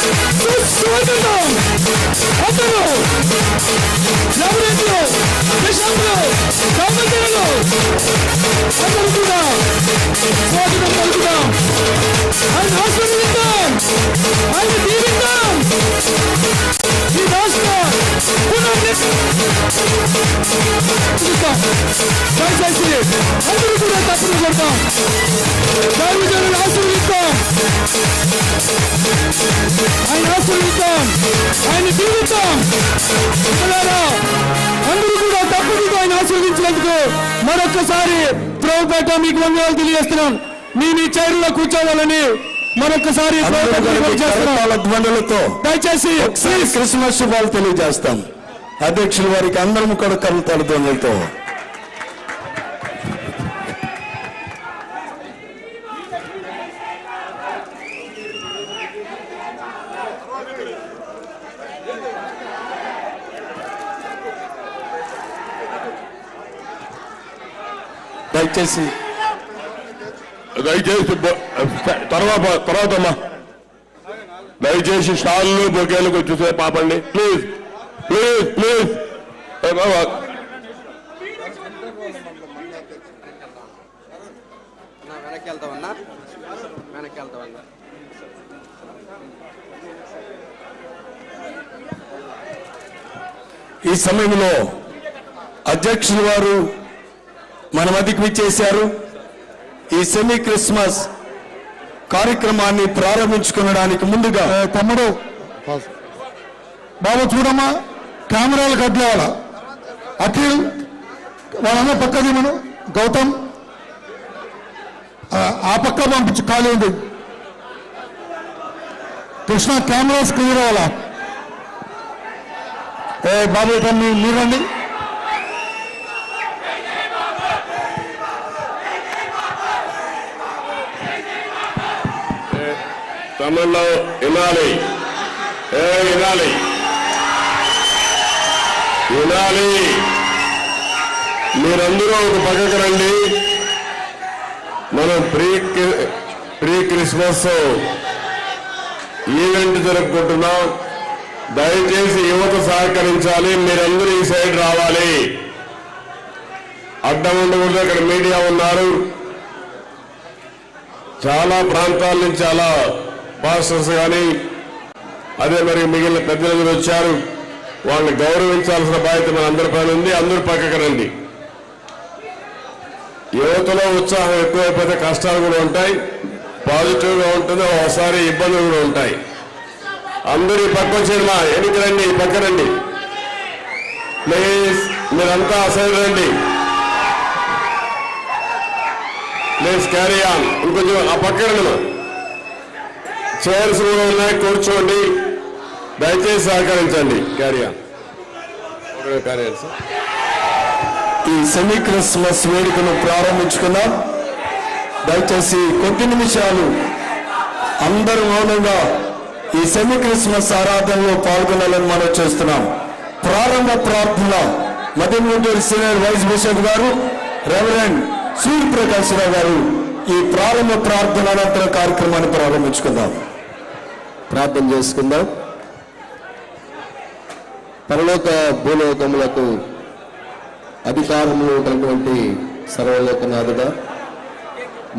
సుస్వాగతం. అందరూ ఎవరెందులో దేశంలో కామజనులు అందరూ కూడా స్వాగతం పలుకుదాం. ఆయన ఆశీర్వదిద్దాం, ఆయన దీవిద్దాం. ఈ రాష్ట్ర దయచేసి అందరూ కూడా తప్పులు కొడతాం. దైవజనులు ఆశీర్వదిద్దాం, ఆయన ఆశీర్వదిద్దాం, ఆయన దీవిద్దాం. అందరూ కూడా తప్పులు ఆయన ఆశీర్వదించినందుకు మరొక్కసారి ప్రభుపేట మీకు వందనాలు తెలియజేస్తున్నాం. మీ చైర్లో కూర్చోవాలని మరొకసారి ధ్వనులతో దయచేసి క్రిస్మస్ శుభాలు తెలియజేస్తాం. అధ్యక్షుల వారికి అందరం కూడా కలుతారు ధ్వనులతో. దయచేసి తర్వాతమ్మా దయచేసి స్టాళ్ళు బొకేలకు వచ్చేసే పాపండి ప్లీజ్ ప్లీజ్ ప్లీజ్. ఈ సమయంలో అధ్యక్షుల వారు మన మధ్యకి విచ్చేశారు. ఈ సెమీ క్రిస్మస్ కార్యక్రమాన్ని ప్రారంభించుకోవడానికి ముందుగా తమ్ముడు బాబు చూడమ్మా, కెమెరాలకు అడ్డేవాళ్ళ అఖిల్ వాళ్ళన్న పక్కది మనం గౌతమ్ ఆ పక్క పంపించి ఖాళీ ఉంది. కృష్ణ కెమెరాస్ క్లియర్ అవ్వాలా. బాబు మీరండి. తమిళ్లో వినాలి, వినాలి, వినాలి. మీరందరూ ఒక పక్కకు రండి. మనం ప్రీ క్రిస్మస్ ఈవెంట్ జరుపుకుంటున్నాం. దయచేసి యువత సహకరించాలి. మీరందరూ ఈ సైడ్ రావాలి. అడ్డం ఉండకూడదు. అక్కడ మీడియా ఉన్నారు. చాలా ప్రాంతాల నుంచి చాలా పాస్టర్స్ కానీ అదే మరి మిగిలిన పెద్దలందరూ వచ్చారు. వాళ్ళని గౌరవించాల్సిన బాధ్యత మన అందరి పైన ఉంది. అందరూ పక్కకు రండి. యువతలో ఉత్సాహం ఎక్కువైపోతే కష్టాలు కూడా ఉంటాయి, పాజిటివ్గా ఉంటుంది, ఒకసారి ఇబ్బందులు కూడా ఉంటాయి. అందరూ ఈ పక్క వచ్చేది మా ఎన్నిక రండి, పక్క రండి ప్లీజ్. మీరంతా అసలు రండి ప్లీజ్. Carry on. ఇంకొంచెం ఆ పక్క రండి. మా చైర్స్ కూడా ఉన్నాయి, కూర్చోండి. దయచేసి సహకరించండి. Carry on. ఈ సెమీ క్రిస్మస్ వేడుకను ప్రారంభించుకున్నాం. దయచేసి కొద్ది నిమిషాలు అందరూ మౌనంగా ఈ సెమీ క్రిస్మస్ ఆరాధనలో పాల్గొనాలని మనం చేస్తున్నాం. ప్రారంభ ప్రార్థన మధ్యమూటూరు సీనియర్ వైస్ బిషప్ గారు రెవరెండ్ సూర్యప్రకాశ్ రావు గారు ఈ ప్రారంభ ప్రార్థన అనంతర కార్యక్రమాన్ని ప్రారంభించుకుందాం. ప్రార్థన చేసుకుందాం. పరలోక భూలోకములకు అధికారములు ఉన్నటువంటి సర్వలోకనాథుడా,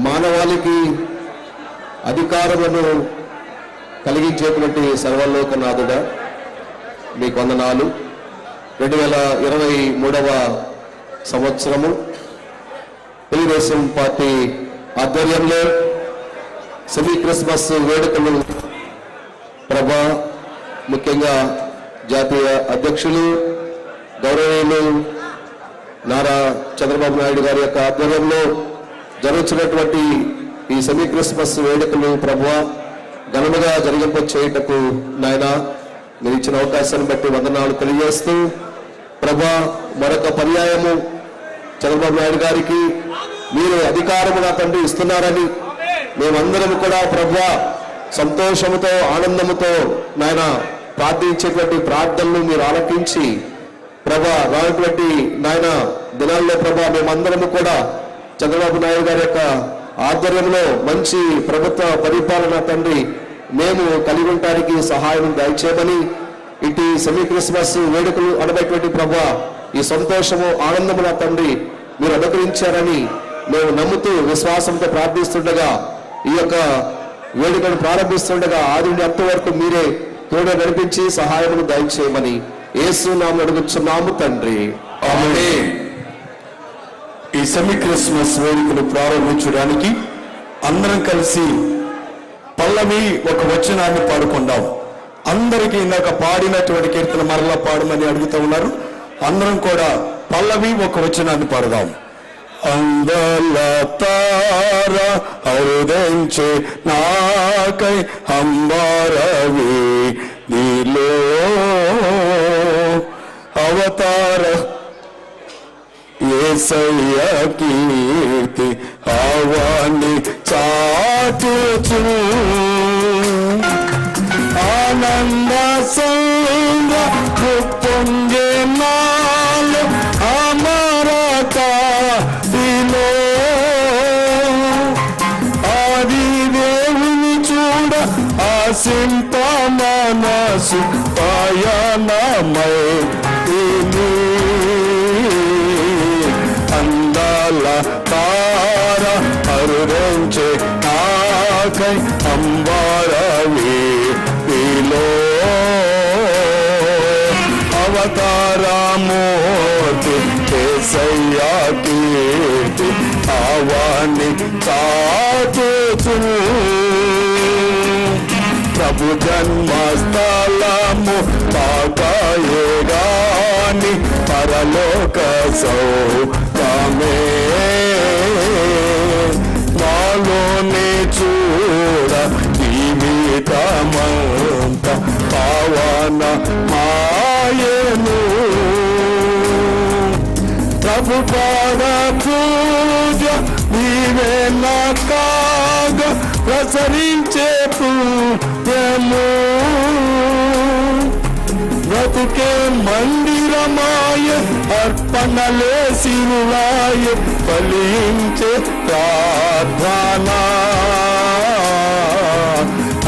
మానవాళికి అధికారములను కలిగించేటువంటి సర్వలోకనాథుడా, మీకు వందనాలు. 2023వ సంవత్సరము తెలుగుదేశం పార్టీ ఆధ్వర్యంలో సెమీ క్రిస్మస్ వేడుకలు ప్రభా, ముఖ్యంగా జాతీయ అధ్యక్షులు గౌరవనీయులు నారా చంద్రబాబు నాయుడు గారి యొక్క ఆధ్వర్యంలో జరుగుతున్నటువంటి ఈ సెమీ క్రిస్మస్ వేడుకలు ప్రభువా ఘనముగా జరిగింపు చేయుటకు నాయన మీరు ఇచ్చిన అవకాశాన్ని బట్టి వందనాలు తెలియజేస్తూ, ప్రభా మరొక పర్యాయము చంద్రబాబు నాయుడు గారికి మీరు అధికారము నా తండ్రి ఇస్తున్నారని మేమందరం కూడా ప్రభువా సంతోషముతో ఆనందముతో నాయన ప్రార్థించేటువంటి ప్రార్థనలు మీరు ఆలకించి ప్రభా రానటువంటి నాయన దినాల్లో ప్రభా మేమందరము కూడా చంద్రబాబు నాయుడు గారి యొక్క ఆధ్వర్యంలో మంచి ప్రభుత్వ పరిపాలన తండ్రి మేము కలిగి ఉండటానికి సహాయం దయచేయమని, ఇటు సెమీ క్రిస్మస్ వేడుకలు అనబడేటువంటి ప్రభా ఈ సంతోషము ఆనందము నా తండ్రి మీరు అనుగ్రహించారని మేము నమ్ముతూ విశ్వాసంతో ప్రార్థిస్తుండగా ఈ యొక్క వేడుకను ప్రారంభిస్తుండగా ఆది నుండి అంత వరకు మీరే తోడు నడిపించి సహాయమును దయచేయమని యేసు నామమున అడుగుచున్నాము తండ్రి, ఆమేన్. ఈ సెమీ క్రిస్మస్ వేడుకలు ప్రారంభించడానికి అందరం కలిసి పల్లవి ఒక వచనాన్ని పాడుకుందాం. అందరికీ ఇందాక పాడినటువంటి కీర్తన మరలా పాడమని అడుగుతూ ఉన్నారు. అందరం కూడా పల్లవి ఒక వచనాన్ని పాడదాం. అందల తార హృదయించే నాకై హంబారవి నీలో అవతార యేసయ్య కీర్తి ఆవాని చాటుచు ఆనంద సంగ పొంగే నాలు అమరత దిలో ఆది దేవుని చూడ ఆసింప మనసు పయనమై అందాల తార అరుణించే నాకై అంబారవి వీలో అవతారమూర్తి యేసయ్య కీర్తి ఆవాని చాటుచు ప్రభు జన్మస్థలము పాకాయే గాని పరలోక సౌఖ్యమే నాలోనే చూడ జీవితమంత పావన మాయను ప్రభు పాద పూజ నీవే నా కాగ ప్రసరించే పుణ్యము బ్రతుకే మందిరమాయ అర్పణలే సిరువాయ ఫలించే ప్రార్థన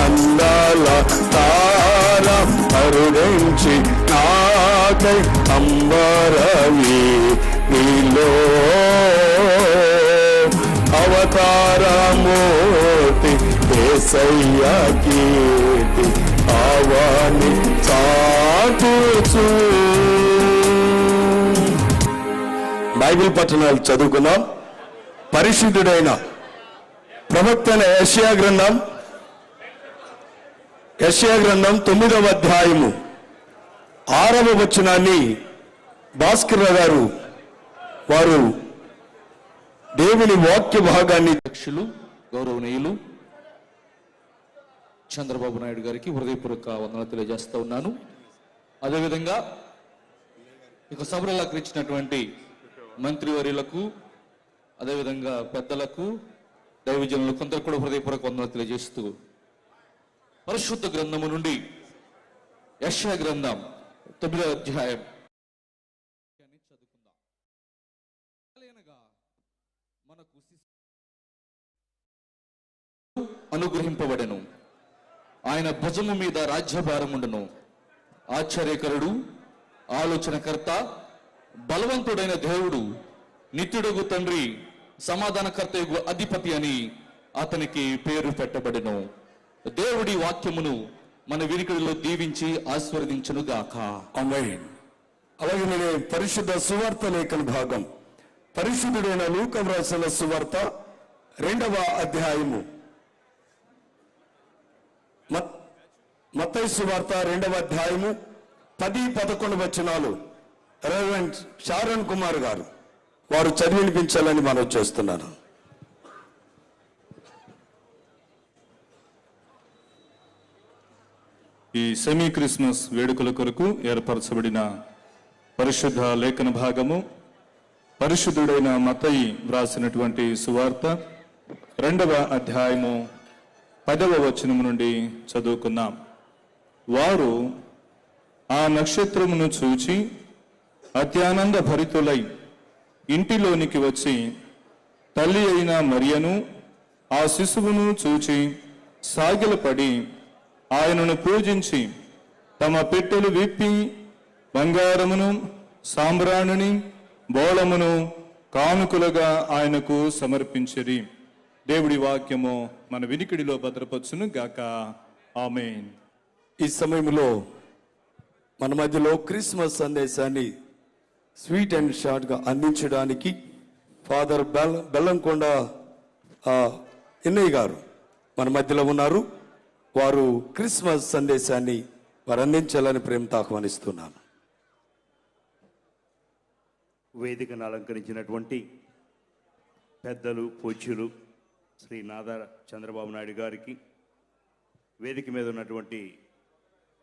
అందాల తార అరుణించి నాకై అంబరవి నీలో అవతారమూర్తి యేసయ్య కీర్తి ఆవాని చాటుచు. బైబిల్ పట్టణాలు చదువుకున్నాం. పరిశుద్ధుడైన ప్రవక్త యెషయా గ్రంథం 9వ అధ్యాయము 6వ వచనాన్ని భాస్కర్ గారు వారు దేవుని వాక్య భాగాన్ని అధ్యక్షులు గౌరవనీయులు చంద్రబాబు నాయుడు గారికి హృదయపూర్వక వందనాలు తెలియజేస్తూ ఉన్నాను. అదేవిధంగా ఇక సభలో అలంకరించినటువంటి మంత్రివర్యులకు, అదేవిధంగా పెద్దలకు, దైవజనులకు అందరూ కూడా హృదయపూర్వక వందనాలు తెలియజేస్తూ పరిశుద్ధ గ్రంథము నుండి యెషయా గ్రంథం 9వ అధ్యాయం చదువుకుందాం. మనకు అనుగ్రహింపబడెను, ఆయన భుజము మీద రాజ్యభారముండును. ఆశ్చర్యకరుడు, ఆలోచనకర్త, బలవంతుడైన దేవుడు, నిత్యుడగు తండ్రి, సమాధానకర్త అధిపతి అని అతనికి పేరు పెట్టబడెను. దేవుడి వాక్యమును మన వినికిడిలో దీవించి ఆశీర్వదించును గాక. ఆమేన్. అలాగే పరిశుద్ధ సువార్త లేఖన భాగం పరిశుద్ధుడైన లూకా వ్రాసిన సువార్త 2వ అధ్యాయము, మత్తయి సువార్త 2వ అధ్యాయము 10-11 వచనాలు రెవరెండ్ షారన్ కుమార్ గారు వారు చదివి వినిపించాలని మనం చేస్తున్నాను. ఈ సెమీ క్రిస్మస్ వేడుకల కొరకు ఏర్పరచబడిన పరిశుద్ధ లేఖన భాగము పరిశుద్ధుడైన మత్తయి వ్రాసినటువంటి సువార్త 2వ అధ్యాయము 10వ వచనము నుండి చదువుకుందాం. వారు ఆ నక్షత్రమును చూచి అత్యానంద భరితులై ఇంటిలోనికి వచ్చి తల్లి అయిన మరియను ఆ శిశువును చూచి సాగిలపడి ఆయనను పూజించి తమ పెట్టెలు విప్పి బంగారమును సాంబ్రాణిని బోళమును కానుకలుగా ఆయనకు సమర్పించిరి. దేవుడి వాక్యము మన వినికిడిలో భద్రపరచును గాక. ఆమేన్. ఈ సమయంలో మన మధ్యలో క్రిస్మస్ సందేశాన్ని స్వీట్ అండ్ షార్ట్గా అందించడానికి ఫాదర్ బెల్లంకొండ ఎన్నయ్య గారు మన మధ్యలో ఉన్నారు. వారు క్రిస్మస్ సందేశాన్ని వారు అందించాలని ప్రేమతో ఆహ్వానిస్తున్నాను. వేదికను అలంకరించినటువంటి పెద్దలు, పూజ్యులు శ్రీ నాదా చంద్రబాబు నాయుడు గారికి, వేదిక మీద ఉన్నటువంటి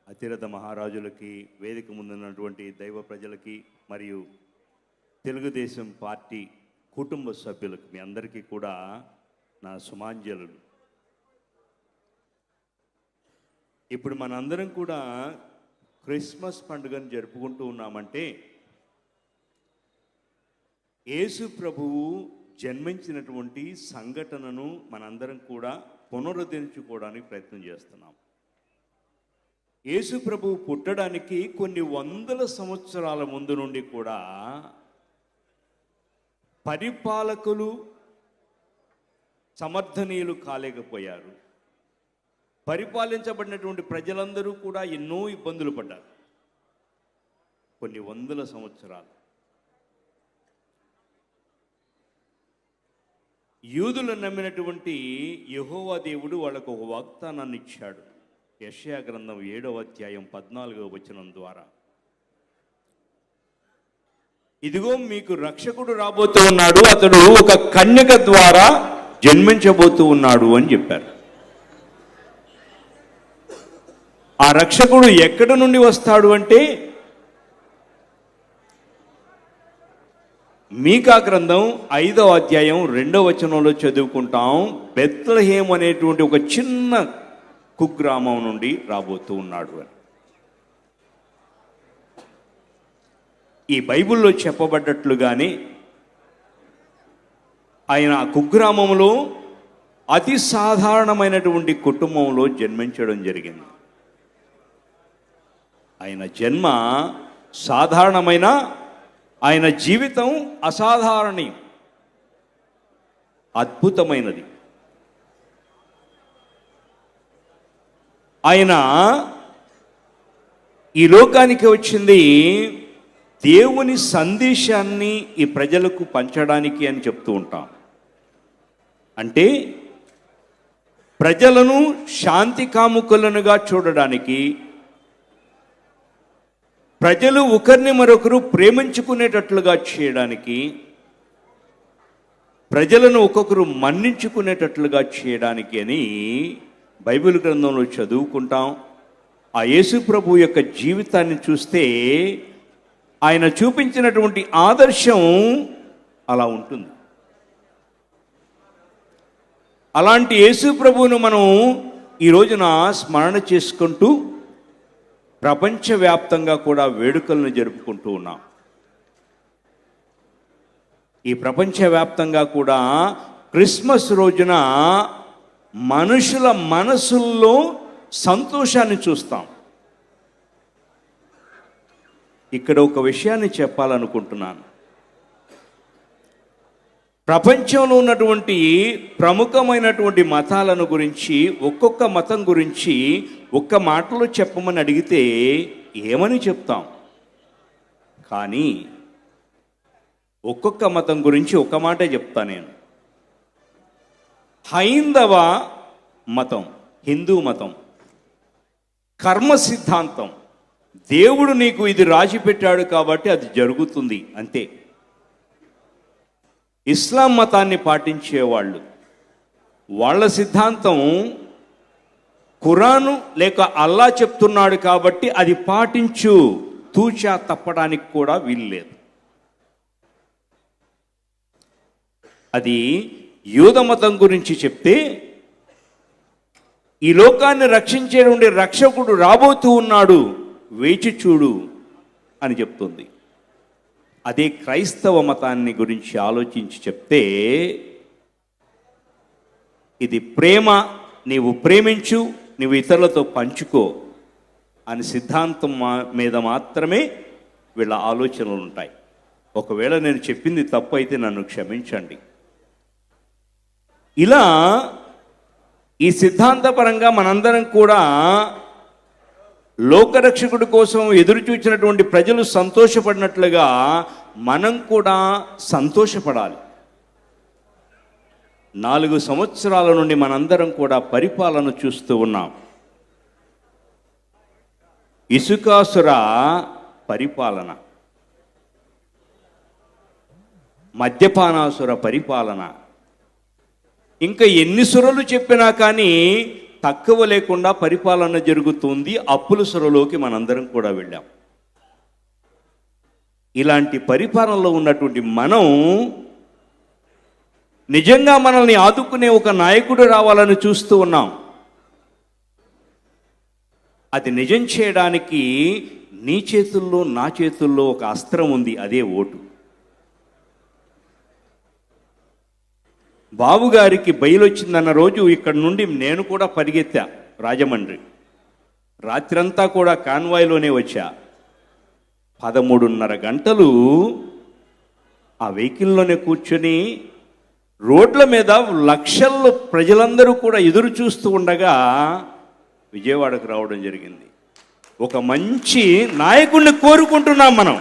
అతిరథ మహారాజులకి, వేదిక ముందున్నటువంటి దైవ ప్రజలకి మరియు తెలుగుదేశం పార్టీ కుటుంబ సభ్యులకు మీ అందరికీ కూడా నా సుమాంజలు. ఇప్పుడు మనందరం కూడా క్రిస్మస్ పండుగను జరుపుకుంటూ ఉన్నామంటే యేసు ప్రభువు జన్మించినటువంటి సంఘటనను మనందరం కూడా పునరుద్ధరించుకోవడానికి ప్రయత్నం చేస్తున్నాం. యేసు ప్రభువు పుట్టడానికి కొన్ని వందల సంవత్సరాల ముందు నుండి కూడా పరిపాలకులు సమర్థనీయులు కాలేకపోయారు. పరిపాలించబడినటువంటి ప్రజలందరూ కూడా ఎన్నో ఇబ్బందులు పడ్డారు. కొన్ని వందల సంవత్సరాలు యూదులు నమ్మినటువంటి యెహోవా దేవుడు వాళ్ళకు ఒక వాగ్దానాన్ని ఇచ్చాడు. యెషయా గ్రంథం 7వ అధ్యాయం 14వ వచనం ద్వారా, ఇదిగో మీకు రక్షకుడు రాబోతూ ఉన్నాడు, అతడు ఒక కన్యక ద్వారా జన్మించబోతూ ఉన్నాడు అని చెప్పారు. ఆ రక్షకుడు ఎక్కడి నుండి వస్తాడు అంటే మీకా గ్రంథం 5వ అధ్యాయం 2వ వచనంలో చదువుకుంటాం. బెత్లెహేము అనేటువంటి ఒక చిన్న కుగ్రామం నుండి రాబోతూ ఉన్నాడు అని. ఈ బైబిల్లో చెప్పబడ్డట్లుగానే ఆయన ఆ కుగ్రామంలో అతి సాధారణమైనటువంటి కుటుంబంలో జన్మించడం జరిగింది. ఆయన జన్మ సాధారణమైన, ఆయన జీవితం అసాధారణీయం, అద్భుతమైనది. ఆయన ఈ లోకానికి వచ్చింది దేవుని సందేశాన్ని ఈ ప్రజలకు పంచడానికి అని చెప్తూ ఉంటాం. అంటే ప్రజలను శాంతి కాముకులనుగా చూడడానికి, ప్రజలు ఒకరిని మరొకరు ప్రేమించుకునేటట్లుగా చేయడానికి, ప్రజలను ఒక్కొక్కరు మన్నించుకునేటట్లుగా చేయడానికి అని బైబిల్ గ్రంథంలో చదువుకుంటాం. ఆ యేసు ప్రభు యొక్క జీవితాన్ని చూస్తే ఆయన చూపించినటువంటి ఆదర్శం అలా ఉంటుంది. అలాంటి యేసు ప్రభువును మనం ఈ రోజున స్మరణ చేసుకుంటూ ప్రపంచవ్యాప్తంగా కూడా వేడుకలను జరుపుకుంటూ ఉన్నాం. ఈ ప్రపంచవ్యాప్తంగా కూడా క్రిస్మస్ రోజున మనుషుల మనసుల్లో సంతోషాన్ని చూస్తాం. ఇక్కడ ఒక విషయాన్ని చెప్పాలనుకుంటున్నాను. ప్రపంచంలో ఉన్నటువంటి ప్రముఖమైనటువంటి మతాలను గురించి, ఒక్కొక్క మతం గురించి ఒక్క మాటలో చెప్పమని అడిగితే ఏమని చెప్తాం? కానీ ఒక్కొక్క మతం గురించి ఒక మాటే చెప్తా నేను. హైందవ మతం, హిందూ మతం, కర్మ సిద్ధాంతం, దేవుడు నీకు ఇది రాసి పెట్టాడు కాబట్టి అది జరుగుతుంది అంతే. ఇస్లాం మతాన్ని పాటించేవాళ్ళు, వాళ్ళ సిద్ధాంతం ఖురాను లేక అల్లా చెప్తున్నాడు కాబట్టి అది పాటించు, తూచా తప్పడానికి కూడా వీల్లేదు. అది యూద మతం గురించి చెప్తే ఈ లోకాన్ని రక్షించేటువంటి రక్షకుడు రాబోతూ ఉన్నాడు, వేచి చూడు అని చెప్తుంది. అదే క్రైస్తవ మతాన్ని గురించి ఆలోచించి చెప్తే ఇది ప్రేమ, నీవు ప్రేమించు, నువ్వు ఇతరులతో పంచుకో అని సిద్ధాంతం మీద మాత్రమే వీళ్ళ ఆలోచనలు ఉంటాయి. ఒకవేళ నేను చెప్పింది తప్పు అయితే నన్ను క్షమించండి. ఇలా ఈ సిద్ధాంతపరంగా మనందరం కూడా లోకరక్షకుడి కోసం ఎదురు చూచినటువంటి ప్రజలు సంతోషపడినట్లుగా మనం కూడా సంతోషపడాలి. 4 సంవత్సరాల నుండి మనందరం కూడా పరిపాలన చూస్తూ ఉన్నాం. ఇసుకాసుర పరిపాలన, మద్యపానాసుర పరిపాలన, ఇంకా ఎన్ని సురలు చెప్పినా కానీ తక్కువ లేకుండా పరిపాలన జరుగుతుంది. అప్పుల సురలోకి మనందరం కూడా వెళ్ళాం. ఇలాంటి పరిపాలనలో ఉన్నటువంటి మనం నిజంగా మనల్ని ఆదుకునే ఒక నాయకుడు రావాలని చూస్తూ ఉన్నాం. అది నిజం చేయడానికి నీ చేతుల్లో నా చేతుల్లో ఒక అస్త్రం ఉంది, అదే ఓటు. బాబుగారికి బయలొచ్చిందన్న రోజు ఇక్కడి నుండి నేను కూడా పరిగెత్తా రాజమండ్రి. రాత్రంతా కూడా కాన్వాయ్లోనే వచ్చా. 13:30 గంటలు ఆ వెహికల్లోనే కూర్చొని రోడ్ల మీద లక్షల్లో ప్రజలందరూ కూడా ఎదురు చూస్తూ ఉండగా విజయవాడకు రావడం జరిగింది. ఒక మంచి నాయకుడిని కోరుకుంటున్నాం మనం.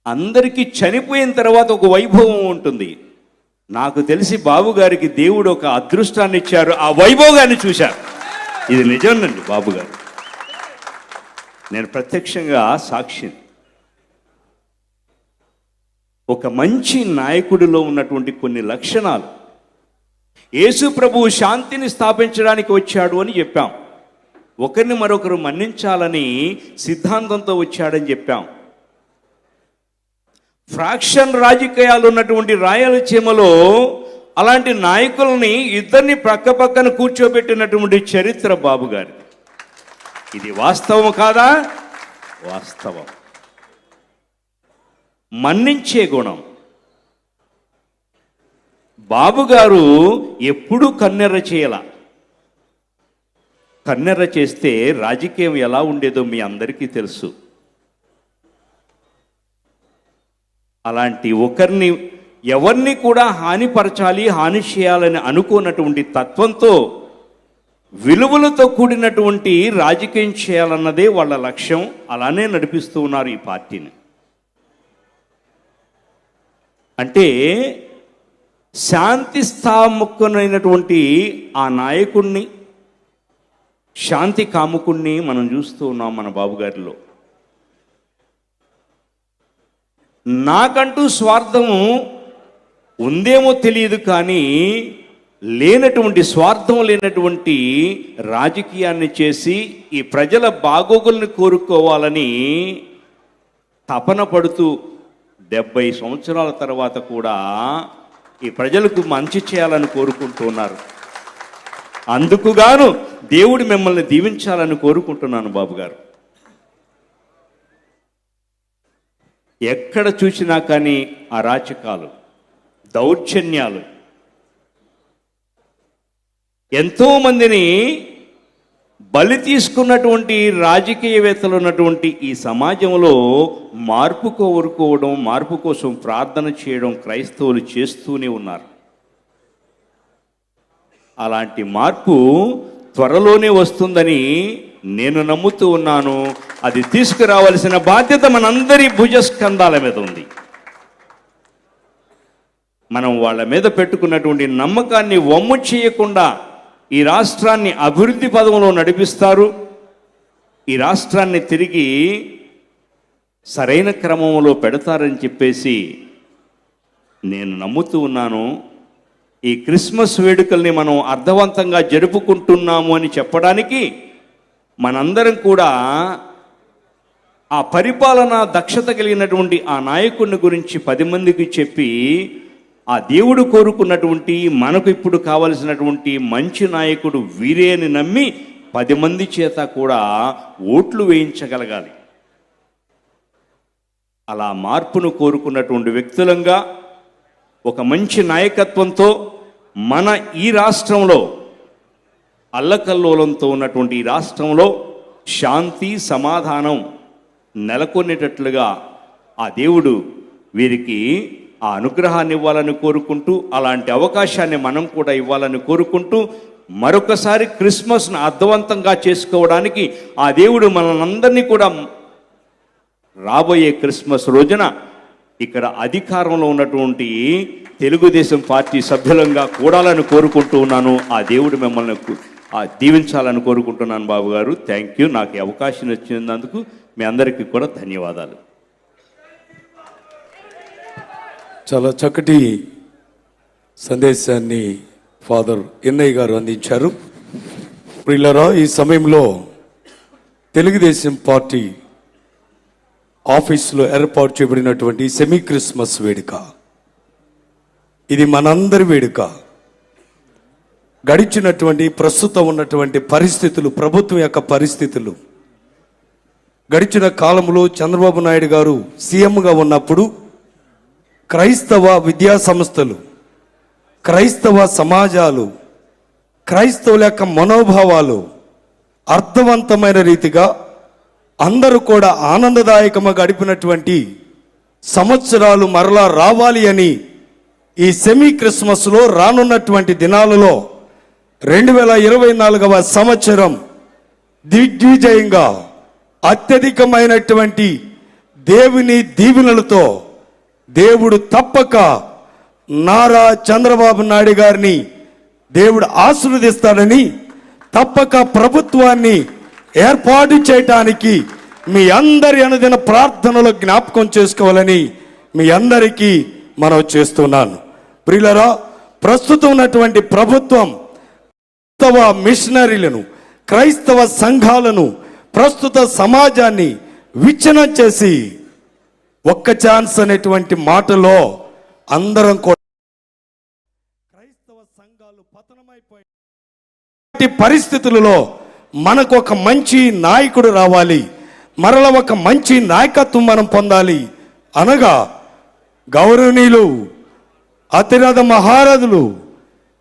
అందరికీ చనిపోయిన తర్వాత ఒక వైభవం ఉంటుంది. నాకు తెలిసి బాబు గారికి దేవుడు ఒక అదృష్టాన్ని ఇచ్చారు, ఆ వైభోగాన్ని చూశారు. ఇది నిజమేనండి బాబు గారు, నేను ప్రత్యక్షంగా సాక్షిని. ఒక మంచి నాయకుడిలో ఉన్నటువంటి కొన్ని లక్షణాలు. యేసు ప్రభువు శాంతిని స్థాపించడానికి వచ్చాడు అని చెప్పాం. ఒకరిని మరొకరు మన్నించాలని సిద్ధాంతంతో వచ్చాడని చెప్పాం. ఫ్రాక్షన్ రాజకీయాలు ఉన్నటువంటి రాయలసీమలో అలాంటి నాయకుల్ని ఇద్దరిని పక్కపక్కన కూర్చోబెట్టినటువంటి చరిత్ర బాబు గారి. ఇది వాస్తవం కాదా? వాస్తవం. మన్నించే గుణం. బాబుగారు ఎప్పుడూ కన్నెర్ర చేయాల. కన్నెర్ర చేస్తే రాజకీయం ఎలా ఉండేదో మీ అందరికీ తెలుసు. అలాంటి ఒకరిని ఎవరిని కూడా హానిపరచాలి, హాని చేయాలని అనుకోనటువంటి తత్వంతో, విలువలతో కూడినటువంటి రాజకీయం చేయాలన్నదే వాళ్ళ లక్ష్యం. అలానే నడిపిస్తూ ఉన్నారు ఈ పార్టీని. అంటే శాంతి స్థాముకునైనటువంటి ఆ నాయకుణ్ణి, శాంతి కాముకుణ్ణి మనం చూస్తూ ఉన్నాం మన బాబుగారిలో. నాకంటూ స్వార్థము ఉందేమో తెలియదు, కానీ స్వార్థం లేనటువంటి రాజకీయాన్ని చేసి ఈ ప్రజల బాగోగుల్ని కోరుకోవాలని తపన పడుతూ 70 సంవత్సరాల తర్వాత కూడా ఈ ప్రజలకు మంచి చేయాలని కోరుకుంటున్నారు. అందుకుగాను దేవుడు మిమ్మల్ని దీవించాలని కోరుకుంటున్నాను బాబుగారు. ఎక్కడ చూసినా కానీ అరాచకాలు, దౌర్జన్యాలు, ఎంతోమందిని బలి తీసుకున్నటువంటి రాజకీయవేత్తలు ఉన్నటువంటి ఈ సమాజంలో మార్పు కోరుకోవడం, మార్పు కోసం ప్రార్థన చేయడం క్రైస్తవులు చేస్తూనే ఉన్నారు. అలాంటి మార్పు త్వరలోనే వస్తుందని నేను నమ్ముతూ ఉన్నాను. అది తీసుకురావాల్సిన బాధ్యత మనందరి భుజస్కంధాల మీద ఉంది. మనం వాళ్ళ మీద పెట్టుకున్నటువంటి నమ్మకాన్ని వమ్ము చేయకుండా ఈ రాష్ట్రాన్ని అభివృద్ధి పదంలో నడిపిస్తారు. ఈ రాష్ట్రాన్ని తిరిగి సరైన క్రమంలో పెడతారని చెప్పేసి నేను నమ్ముతూ ఉన్నాను. ఈ క్రిస్మస్ వేడుకల్ని మనం అర్థవంతంగా జరుపుకుంటున్నాము అని చెప్పడానికి మనందరం కూడా ఆ పరిపాలన దక్షత కలిగినటువంటి ఆ నాయకుడిని గురించి 10 మందికి చెప్పి, ఆ దేవుడు కోరుకున్నటువంటి మనకు ఇప్పుడు కావలసినటువంటి మంచి నాయకుడు వీరే అని నమ్మి 10 మంది చేత కూడా ఓట్లు వేయించగలగాలి. అలా మార్పును కోరుకున్నటువంటి వ్యక్తులంగా, ఒక మంచి నాయకత్వంతో మన ఈ రాష్ట్రంలో అల్లకల్లోలంతో ఉన్నటువంటి ఈ రాష్ట్రంలో శాంతి సమాధానం నెలకొనేటట్లుగా ఆ దేవుడు వీరికి ఆ అనుగ్రహాన్ని ఇవ్వాలని కోరుకుంటూ, అలాంటి అవకాశాన్ని మనం కూడా ఇవ్వాలని కోరుకుంటూ, మరొకసారి క్రిస్మస్ను అర్థవంతంగా చేసుకోవడానికి ఆ దేవుడు మనల్ని కూడా రాబోయే క్రిస్మస్ రోజున ఇక్కడ అధికారంలో ఉన్నటువంటి తెలుగుదేశం పార్టీ సభ్యులంగా కూడాలని కోరుకుంటూ ఉన్నాను. ఆ దేవుడు మిమ్మల్ని దీవించాలని కోరుకుంటున్నాను. బాబు గారు, థ్యాంక్ యూ. నాకు ఈ అవకాశం ఇచ్చినందుకు మీ అందరికీ కూడా ధన్యవాదాలు. చాలా చక్కటి సందేశాన్ని ఫాదర్ ఎన్నయ్య గారు అందించారు. ప్రియులారా, ఈ సమయంలో తెలుగుదేశం పార్టీ ఆఫీసులో ఏర్పాటు చేయబడినటువంటి సెమీ క్రిస్మస్ వేడుక, ఇది మనందరి వేడుక. గడిచినటువంటి ప్రస్తుతం ఉన్నటువంటి పరిస్థితులు, ప్రభుత్వం యొక్క పరిస్థితులు, గడిచిన కాలంలో చంద్రబాబు నాయుడు గారు సీఎంగా ఉన్నప్పుడు క్రైస్తవ విద్యా సంస్థలు, క్రైస్తవ సమాజాలు, క్రైస్తవుల యొక్క మనోభావాలు అర్థవంతమైన రీతిగా అందరూ కూడా ఆనందదాయకంగా గడిపినటువంటి సంవత్సరాలు మరలా రావాలి అని ఈ సెమీ క్రిస్మస్లో రానున్నటువంటి దినాలలో 2024వ సంవత్సరం దిగ్విజయంగా అత్యధికమైనటువంటి దేవుని దీవెనలతో దేవుడు తప్పక నారా చంద్రబాబు నాయుడు గారిని దేవుడు ఆశీర్వదిస్తాడని, తప్పక ప్రభుత్వాన్ని ఏర్పాటు చేయటానికి మీ అందరి అనుదిన ప్రార్థనలో జ్ఞాపకం చేసుకోవాలని మీ అందరికీ మనవి చేస్తున్నాను. ప్రియులారా, ప్రస్తుతం ఉన్నటువంటి ప్రభుత్వం క్రైస్తవ మిషనరీలను, క్రైస్తవ సంఘాలను, ప్రస్తుత సమాజాన్ని విచ్ఛిన్నం చేసి ఒక్క ఛాన్స్ అనేటువంటి మాటలో అందరం కూడా క్రైస్తవ సంఘాలు పతనమైపోయి పరిస్థితులలో మనకు ఒక మంచి నాయకుడు రావాలి, మరల ఒక మంచి నాయకత్వం మనం పొందాలి అనగా గౌరవనీయులు అతిరథ మహారథులు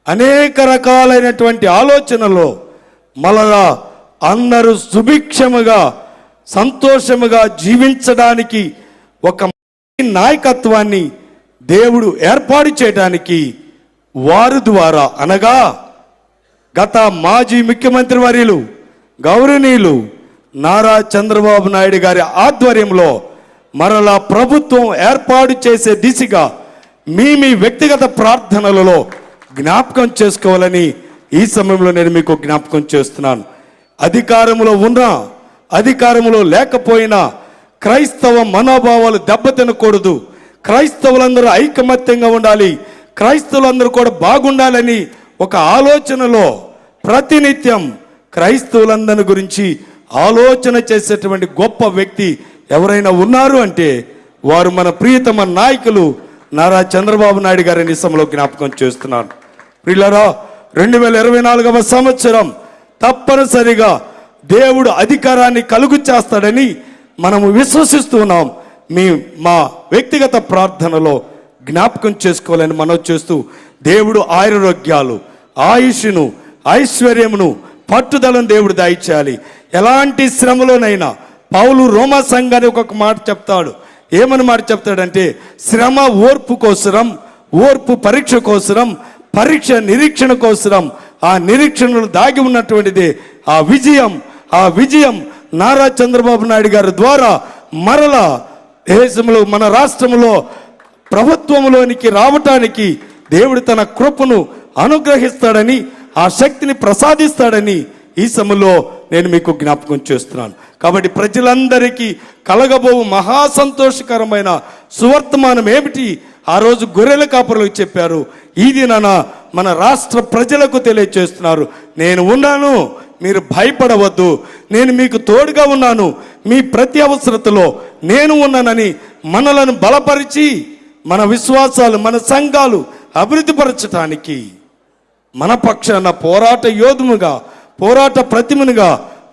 అనేక రకాలైనటువంటి ఆలోచనలో మరలా అందరూ సుభిక్షముగా సంతోషముగా జీవించడానికి ఒక నాయకత్వాన్ని దేవుడు ఏర్పాటు చేయడానికి వారి ద్వారా అనగా గత మాజీ ముఖ్యమంత్రి వర్యులు గౌరవనీయులు నారా చంద్రబాబు నాయుడు గారి ఆధ్వర్యంలో మరలా ప్రభుత్వం ఏర్పాటు చేసే దిశగా మీ వ్యక్తిగత ప్రార్థనలలో జ్ఞాపకం చేసుకోవాలని ఈ సమయంలో నేను మీకు జ్ఞాపకం చేస్తున్నాను. అధికారంలో ఉన్నా అధికారంలో లేకపోయినా క్రైస్తవ మనోభావాలు దెబ్బతినకూడదు. క్రైస్తవులందరూ ఐకమత్యంగా ఉండాలి, క్రైస్తవులందరూ కూడా బాగుండాలని ఒక ఆలోచనలో ప్రతినిత్యం క్రైస్తవులందరి గురించి ఆలోచన చేసేటువంటి గొప్ప వ్యక్తి ఎవరైనా ఉన్నారు అంటే వారు మన ప్రియతమ నాయకులు నారా చంద్రబాబు నాయుడు గారిని సమయంలో జ్ఞాపకం చేస్తున్నాను. ప్రియులారా, 2024వ సంవత్సరం తప్పనిసరిగా దేవుడు అధికారాన్ని కలుగు చేస్తాడని మనము విశ్వసిస్తున్నాం. మా వ్యక్తిగత ప్రార్థనలో జ్ఞాపకం చేసుకోవాలని మనం చేస్తూ దేవుడు ఆరోగ్యాలు, ఆయుష్ను, ఐశ్వర్యమును, పట్టుదలను దేవుడు దయచేయాలి. ఎలాంటి శ్రమలోనైనా పౌలు రోమా సంఘానికి ఒక మాట చెప్తాడు. ఏమని మాట చెప్తాడంటే, శ్రమ ఓర్పు కోసరం, ఓర్పు పరీక్ష కోసరం, పరీక్ష నిరీక్షణ కోసరం, ఆ నిరీక్షణలు దాగి ఉన్నటువంటిది ఆ విజయం నారా చంద్రబాబు నాయుడు గారి ద్వారా మరలా దేశంలో మన రాష్ట్రంలో ప్రభుత్వంలోనికి రావటానికి దేవుడు తన కృపను అనుగ్రహిస్తాడని, ఆ శక్తిని ప్రసాదిస్తాడని ఈ సమయంలో నేను మీకు జ్ఞాపకం చేస్తున్నాను. కాబట్టి ప్రజలందరికీ కలగబోవు మహా సంతోషకరమైన సువర్తమానం ఏమిటి ఆ రోజు గొర్రెల కాపరులకు చెప్పారు, ఈ దినాన మన రాష్ట్ర ప్రజలకు తెలియజేస్తున్నారు. నేను ఉన్నాను, మీరు భయపడవద్దు, నేను మీకు తోడుగా ఉన్నాను, మీ ప్రతి అవసరతలో నేను ఉన్నానని మనలను బలపరిచి మన విశ్వాసాలు, మన సంఘాలు అభివృద్ధిపరచటానికి మన పక్షాన పోరాట యోధుముగా, పోరాట ప్రతిమనుగా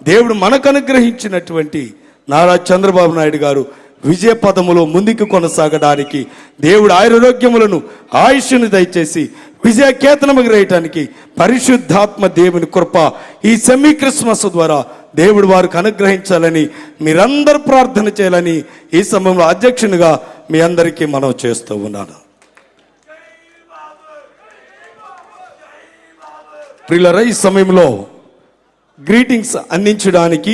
దేవుడు మనకు అనుగ్రహించినటువంటి నారా చంద్రబాబు నాయుడు గారు విజయ పదములో ముందుకు కొనసాగడానికి దేవుడు ఆరోగ్యములను, ఆయుష్ను దయచేసి విజయకేతనము గ్రహించడానికి పరిశుద్ధాత్మ దేవుని కృప ఈ సెమీ క్రిస్మస్ ద్వారా దేవుడు వారికి అనుగ్రహించాలని మీరందరూ ప్రార్థన చేయాలని ఈ సమయంలో అధ్యక్షునిగా మీ అందరికీ మనం చేస్తూ ఉన్నాను. ప్రియులారా, ఈ సమయంలో గ్రీటింగ్స్ అందించడానికి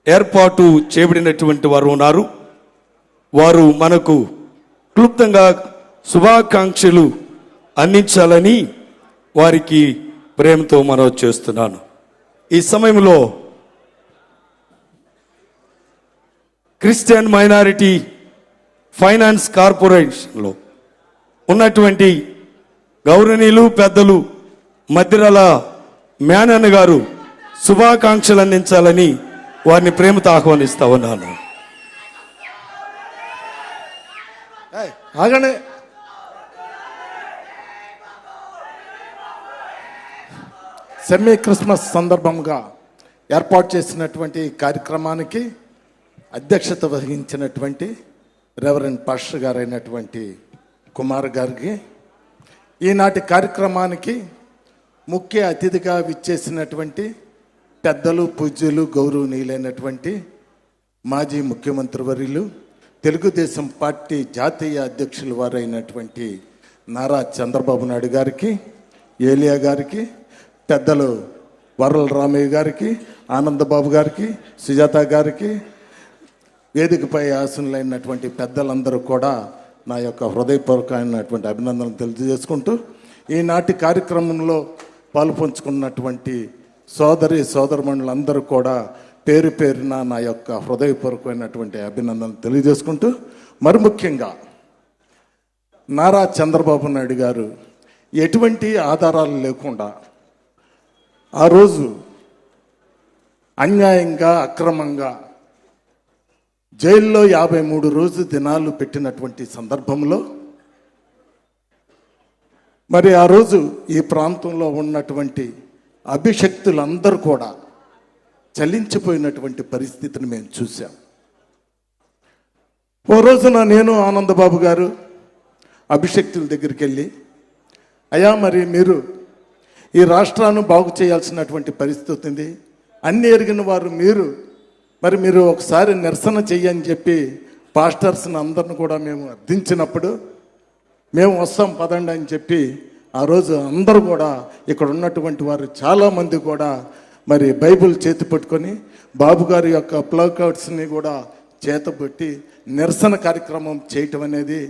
ఏర్పాటు చేయబడినటువంటి వారు ఉన్నారు. వారు మనకు క్లుప్తంగా శుభాకాంక్షలు అందించాలని వారికి ప్రేమతో మనవి చేస్తున్నాను. ఈ సమయంలో క్రిస్టియన్ మైనారిటీ ఫైనాన్స్ కార్పొరేషన్లో ఉన్నటువంటి గౌరవనీయులు పెద్దలు మద్దిరాల మేనన్న గారు శుభాకాంక్షలు అందించాలని వారిని ప్రేమతో ఆహ్వానిస్తా ఉన్నాను. ఆగనే సెమీ క్రిస్మస్ సందర్భంగా ఏర్పాటు చేసినటువంటి కార్యక్రమానికి అధ్యక్షత వహించినటువంటి రెవరెండ్ పాస్టర్ గారైనటువంటి కుమార్ గారికి, ఈనాటి కార్యక్రమానికి ముఖ్య అతిథిగా విచ్చేసినటువంటి పెద్దలు, పూజ్యులు, గౌరవనీయులైనటువంటి మాజీ ముఖ్యమంత్రి వర్యులు, తెలుగుదేశం పార్టీ జాతీయ అధ్యక్షులు వారైనటువంటి నారా చంద్రబాబు నాయుడు గారికి, ఏలియా గారికి, పెద్దలు వరల రామయ్య గారికి, ఆనందబాబు గారికి, సుజాత గారికి, వేదికపై ఆసనులైనటువంటి పెద్దలందరూ కూడా నా యొక్క హృదయపూర్వకమైనటువంటి అభినందనలు తెలియజేసుకుంటూ, ఈనాటి కార్యక్రమంలో పాలుపంచుకున్నటువంటి సోదరమణులందరూ కూడా పేరు పేరున నా యొక్క హృదయపూర్వకమైనటువంటి అభినందనలు తెలియజేసుకుంటూ, మరి ముఖ్యంగా నారా చంద్రబాబు నాయుడు గారు ఎటువంటి ఆధారాలు లేకుండా ఆ రోజు అన్యాయంగా, అక్రమంగా జైల్లో 53 దినాలు పెట్టినటువంటి సందర్భంలో మరి ఆ రోజు ఈ ప్రాంతంలో ఉన్నటువంటి అభిషక్తులందరూ కూడా చలించిపోయినటువంటి పరిస్థితిని మేము చూసాం. ఓ రోజున నేను, ఆనందబాబు గారు అభిషక్తుల దగ్గరికి వెళ్ళి, అయ్యా మరి మీరు ఈ రాష్ట్రాన్ని బాగు చేయాల్సినటువంటి పరిస్థితి ఉంది, అన్ని ఎరిగిన వారు మీరు ఒకసారి నిరసన చెయ్యని చెప్పి పాస్టర్స్ని అందరిని కూడా మేము అర్థించినప్పుడు, మేము వస్తాం పదండి అని చెప్పి ఆ రోజు అందరూ కూడా ఇక్కడ ఉన్నటువంటి వారు చాలామంది కూడా మరి బైబిల్ చేతి పట్టుకొని బాబు గారి యొక్క ప్లౌకౌట్స్ని కూడా చేతబట్టి నిరసన కార్యక్రమం చేయటం అనేది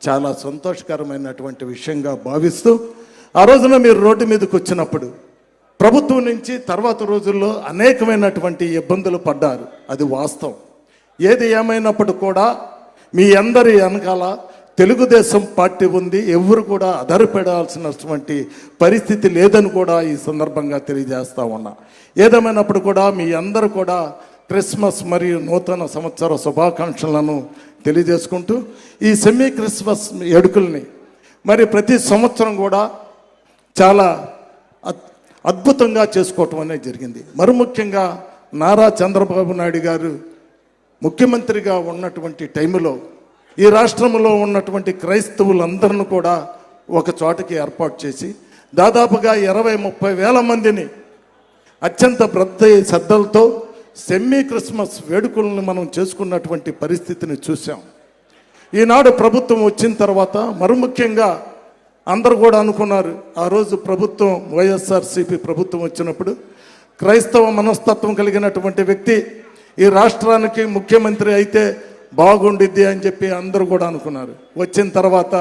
చాలా సంతోషకరమైనటువంటి విషయంగా భావిస్తూ, ఆ రోజున మీరు రోడ్డు మీదకి వచ్చినప్పుడు ప్రభుత్వం నుంచి తర్వాత రోజుల్లో అనేకమైనటువంటి ఇబ్బందులు పడ్డారు, అది వాస్తవం. ఏది ఏమైనప్పుడు కూడా మీ అందరి వెనకాల తెలుగుదేశం పార్టీ ఉంది, ఎవరు కూడా ఆధారపడాల్సినటువంటి పరిస్థితి లేదని కూడా ఈ సందర్భంగా తెలియజేస్తా ఉన్నా. ఏదేమైనప్పుడు కూడా మీ అందరూ కూడా క్రిస్మస్ మరియు నూతన సంవత్సర శుభాకాంక్షలను తెలియజేసుకుంటూ, ఈ సెమీ క్రిస్మస్ వేడుకల్ని మరి ప్రతి సంవత్సరం కూడా చాలా అద్భుతంగా చేసుకోవటం అనేది జరిగింది. మరి ముఖ్యంగా నారా చంద్రబాబు నాయుడు గారు ముఖ్యమంత్రిగా ఉన్నటువంటి టైంలో ఈ రాష్ట్రంలో ఉన్నటువంటి క్రైస్తవులందరిని కూడా ఒక చోటకి ఏర్పాటు చేసి దాదాపుగా 20-30 వేల మందిని అత్యంత శ్రద్ధలతో సెమీ క్రిస్మస్ వేడుకలను మనం చేసుకున్నటువంటి పరిస్థితిని చూసాం. ఈనాడు ప్రభుత్వం వచ్చిన తర్వాత మరి ముఖ్యంగా అందరూ కూడా అనుకున్నారు, ఆ రోజు ప్రభుత్వం వైఎస్ఆర్సీపీ ప్రభుత్వం వచ్చినప్పుడు క్రైస్తవ మనస్తత్వం కలిగినటువంటి వ్యక్తి ఈ రాష్ట్రానికి ముఖ్యమంత్రి అయితే బాగుండిద్ది అని చెప్పి అందరూ కూడా అనుకున్నారు. వచ్చిన తర్వాత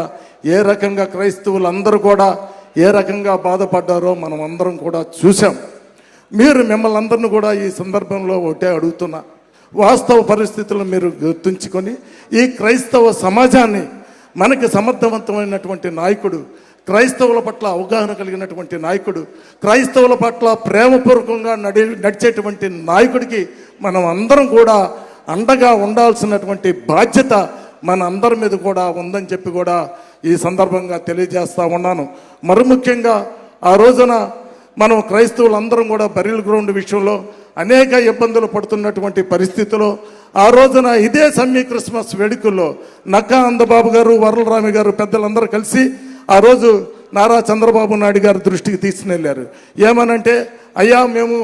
ఏ రకంగా క్రైస్తవులు అందరూ కూడా ఏ రకంగా బాధపడ్డారో మనం అందరం కూడా చూసాం. మిమ్మల్ని అందరిని కూడా ఈ సందర్భంలో ఒకటే అడుగుతున్నా, వాస్తవ పరిస్థితులను మీరు గుర్తుంచుకొని ఈ క్రైస్తవ సమాజాన్ని మనకి సమర్థవంతమైనటువంటి నాయకుడు, క్రైస్తవుల పట్ల అవగాహన కలిగినటువంటి నాయకుడు, క్రైస్తవుల పట్ల ప్రేమపూర్వకంగా నడిచేటువంటి నాయకుడికి మనం అందరం కూడా అండగా ఉండాల్సినటువంటి బాధ్యత మన అందరి మీద కూడా ఉందని చెప్పి కూడా ఈ సందర్భంగా తెలియజేస్తా ఉన్నాను. మరి ముఖ్యంగా ఆ రోజున మనం క్రైస్తవులందరం కూడా బరిల్ గ్రౌండ్ విషయంలో అనేక ఇబ్బందులు పడుతున్నటువంటి పరిస్థితిలో ఆ రోజున ఇదే సెమీ క్రిస్మస్ వేడుకల్లో నక్కా ఆనందబాబు గారు, వరలరామి గారు పెద్దలందరూ కలిసి ఆ రోజు నారా చంద్రబాబు నాయుడు గారి దృష్టికి తీసుకెళ్ళారు. ఏమనంటే, అయ్యా మేము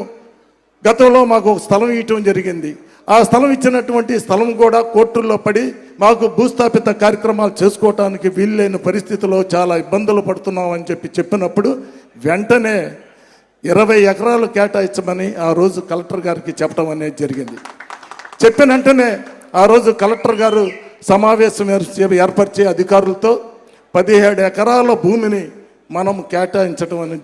గతంలో మాకు ఒక స్థలం ఇవ్వటం జరిగింది, ఆ స్థలం ఇచ్చినటువంటి స్థలం కూడా కోర్టుల్లో పడి మాకు భూస్థాపిత కార్యక్రమాలు చేసుకోవటానికి వీల్లేని పరిస్థితిలో చాలా ఇబ్బందులు పడుతున్నాం అని చెప్పినప్పుడు వెంటనే 20 ఎకరాలు కేటాయించమని ఆ రోజు కలెక్టర్ గారికి చెప్పడం అనేది జరిగింది. చెప్పిన వెంటనే ఆ రోజు కలెక్టర్ గారు సమావేశం ఏర్పరిచే అధికారులతో 17 ఎకరాల భూమిని మనం కేటాయించడం అనేది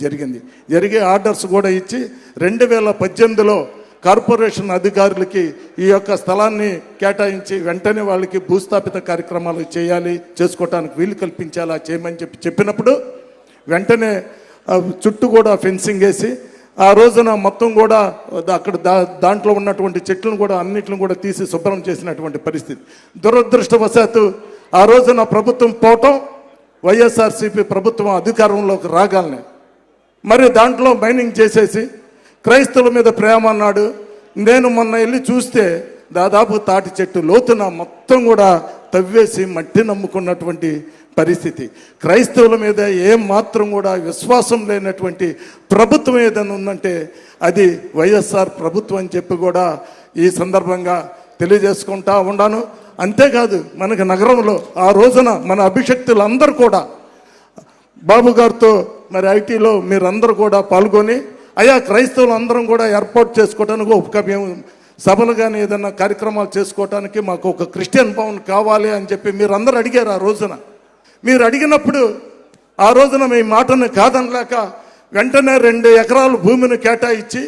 జరిగే ఆర్డర్స్ కూడా ఇచ్చి 2018లో కార్పొరేషన్ అధికారులకి ఈ యొక్క స్థలాన్ని కేటాయించి వెంటనే వాళ్ళకి భూస్థాపిత కార్యక్రమాలు చేసుకోవటానికి వీలు కల్పించేలా చేయమని చెప్పినప్పుడు వెంటనే చుట్టూ కూడా ఫెన్సింగ్ వేసి ఆ రోజున మొత్తం కూడా అక్కడ దాంట్లో ఉన్నటువంటి చెట్లను కూడా అన్నిటిని కూడా తీసి శుభ్రం చేసినటువంటి పరిస్థితి. దురదృష్టవశాత్తు ఆ రోజున ప్రభుత్వం పోవటం, వైఎస్ఆర్సీపీ ప్రభుత్వం అధికారంలోకి రాగాలని మరి దాంట్లో మైనింగ్ చేసేసి క్రైస్తవుల మీద ప్రేమ అన్నాడు. నేను మొన్న వెళ్ళి చూస్తే దాదాపు తాటి చెట్టు లోతున మొత్తం కూడా తవ్వేసి మట్టి నమ్ముకున్నటువంటి పరిస్థితి. క్రైస్తవుల మీద ఏం మాత్రం కూడా విశ్వాసం లేనటువంటి ప్రభుత్వం ఏదైనా ఉందంటే అది వైఎస్ఆర్ ప్రభుత్వం అని చెప్పి కూడా ఈ సందర్భంగా తెలియజేసుకుంటా ఉన్నాను. అంతేకాదు మనకి నగరంలో ఆ రోజున మన అభిషక్తులందరూ కూడా బాబు గారితో మరి ఐటీలో మీరందరూ కూడా పాల్గొని అయ్యా క్రైస్తవులు అందరం కూడా ఏర్పాటు చేసుకోవడానికి ఒక మేము సభలు కానీ ఏదైనా కార్యక్రమాలు చేసుకోవడానికి మాకు ఒక క్రిస్టియన్ భవన్ కావాలి అని చెప్పి మీరందరూ అడిగారు. ఆ రోజున మీరు అడిగినప్పుడు ఆ రోజున మీ మాటను కాదనలేక వెంటనే 2 ఎకరాల భూమిని కేటాయించి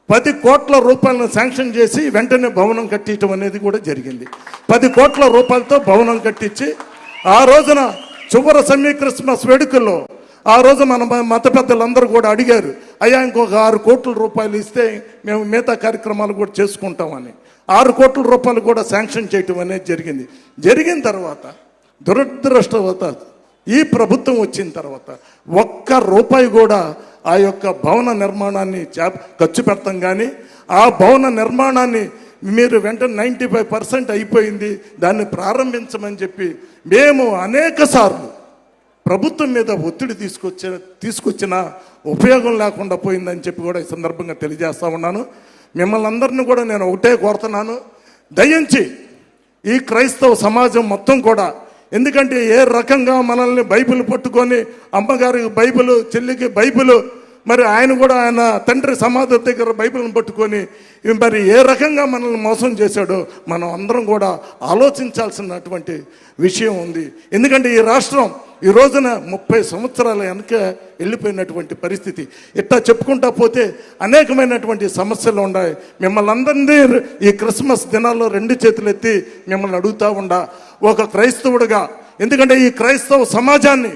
10 కోట్ల రూపాయలను శాంక్షన్ చేసి వెంటనే భవనం కట్టించడం అనేది కూడా జరిగింది. 10 కోట్ల రూపాయలతో భవనం కట్టించి ఆ రోజున చివరి సెమీ క్రిస్మస్ వేడుకల్లో ఆ రోజు మన మత పెద్దలందరూ కూడా అడిగారు, అయ్యా ఇంకొక 6 కోట్ల రూపాయలు ఇస్తే మేము మిగతా కార్యక్రమాలు కూడా చేసుకుంటామని 6 కోట్ల రూపాయలు కూడా శాంక్షన్ చేయటం అనేది జరిగిన తర్వాత దురదృష్టవత ఈ ప్రభుత్వం వచ్చిన తర్వాత 1 రూపాయి కూడా ఆ యొక్క భవన నిర్మాణాన్ని ఖర్చు పెడతాం. కానీ ఆ భవన నిర్మాణాన్ని మీరు వెంటనే 95% అయిపోయింది, దాన్ని ప్రారంభించమని చెప్పి మేము అనేక సార్లు ప్రభుత్వం మీద ఒత్తిడి తీసుకొచ్చిన ఉపయోగం లేకుండా పోయిందని చెప్పి కూడా ఈ సందర్భంగా తెలియజేస్తా ఉన్నాను. మిమ్మల్ని అందరినీ కూడా నేను ఒకటే కోరుతున్నాను, దయించి ఈ క్రైస్తవ సమాజం మొత్తం కూడా, ఎందుకంటే ఏ రకంగా మనల్ని బైబిల్ పట్టుకొని అమ్మగారికి బైబిల్, చెల్లికి బైబిల్, మరి ఆయన కూడా ఆయన తండ్రి సమాధి దగ్గర బైబిల్ని పట్టుకొని మరి ఏ రకంగా మనల్ని మోసం చేశాడో మనం అందరం కూడా ఆలోచించాల్సినటువంటి విషయం ఉంది. ఎందుకంటే ఈ రాష్ట్రం ఈ రోజున 30 సంవత్సరాల వెనక వెళ్ళిపోయినటువంటి పరిస్థితి. ఇట్లా చెప్పుకుంటా పోతే అనేకమైనటువంటి సమస్యలు ఉన్నాయి. మిమ్మల్ని అందరినీ ఈ క్రిస్మస్ దినాల్లో 2 చేతులు ఎత్తి మిమ్మల్ని అడుగుతూ ఉండా ఒక క్రైస్తవుడిగా, ఎందుకంటే ఈ క్రైస్తవ సమాజాన్ని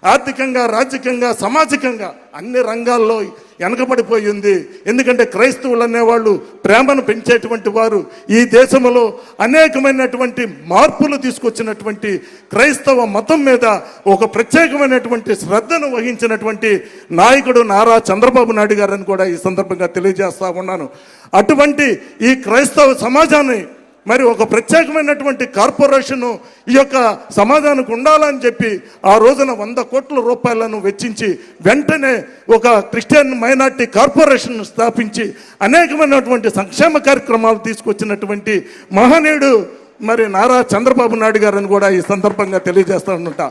ఆర్థికంగా, రాజకీయంగా, సామాజికంగా అన్ని రంగాల్లో వెనకబడిపోయి ఉంది. ఎందుకంటే క్రైస్తవులు అనేవాళ్ళు ప్రేమను పెంచేటువంటి వారు, ఈ దేశంలో అనేకమైనటువంటి మార్పులు తీసుకొచ్చినటువంటి క్రైస్తవ మతం మీద ఒక ప్రత్యేకమైనటువంటి శ్రద్ధను వహించినటువంటి నాయకుడు నారా చంద్రబాబు నాయుడు గారని కూడా ఈ సందర్భంగా తెలియజేస్తా ఉన్నాను. అటువంటి ఈ క్రైస్తవ సమాజాన్ని మరి ఒక ప్రత్యేకమైనటువంటి కార్పొరేషను ఈ యొక్క సమాజానికి ఉండాలని చెప్పి ఆ రోజున 100 కోట్ల రూపాయలను వెచ్చించి వెంటనే ఒక క్రిస్టియన్ మైనార్టీ కార్పొరేషన్ స్థాపించి అనేకమైనటువంటి సంక్షేమ కార్యక్రమాలు తీసుకొచ్చినటువంటి మహనీయుడు మరి నారా చంద్రబాబు నాయుడు గారని కూడా ఈ సందర్భంగా తెలియజేస్తానంట.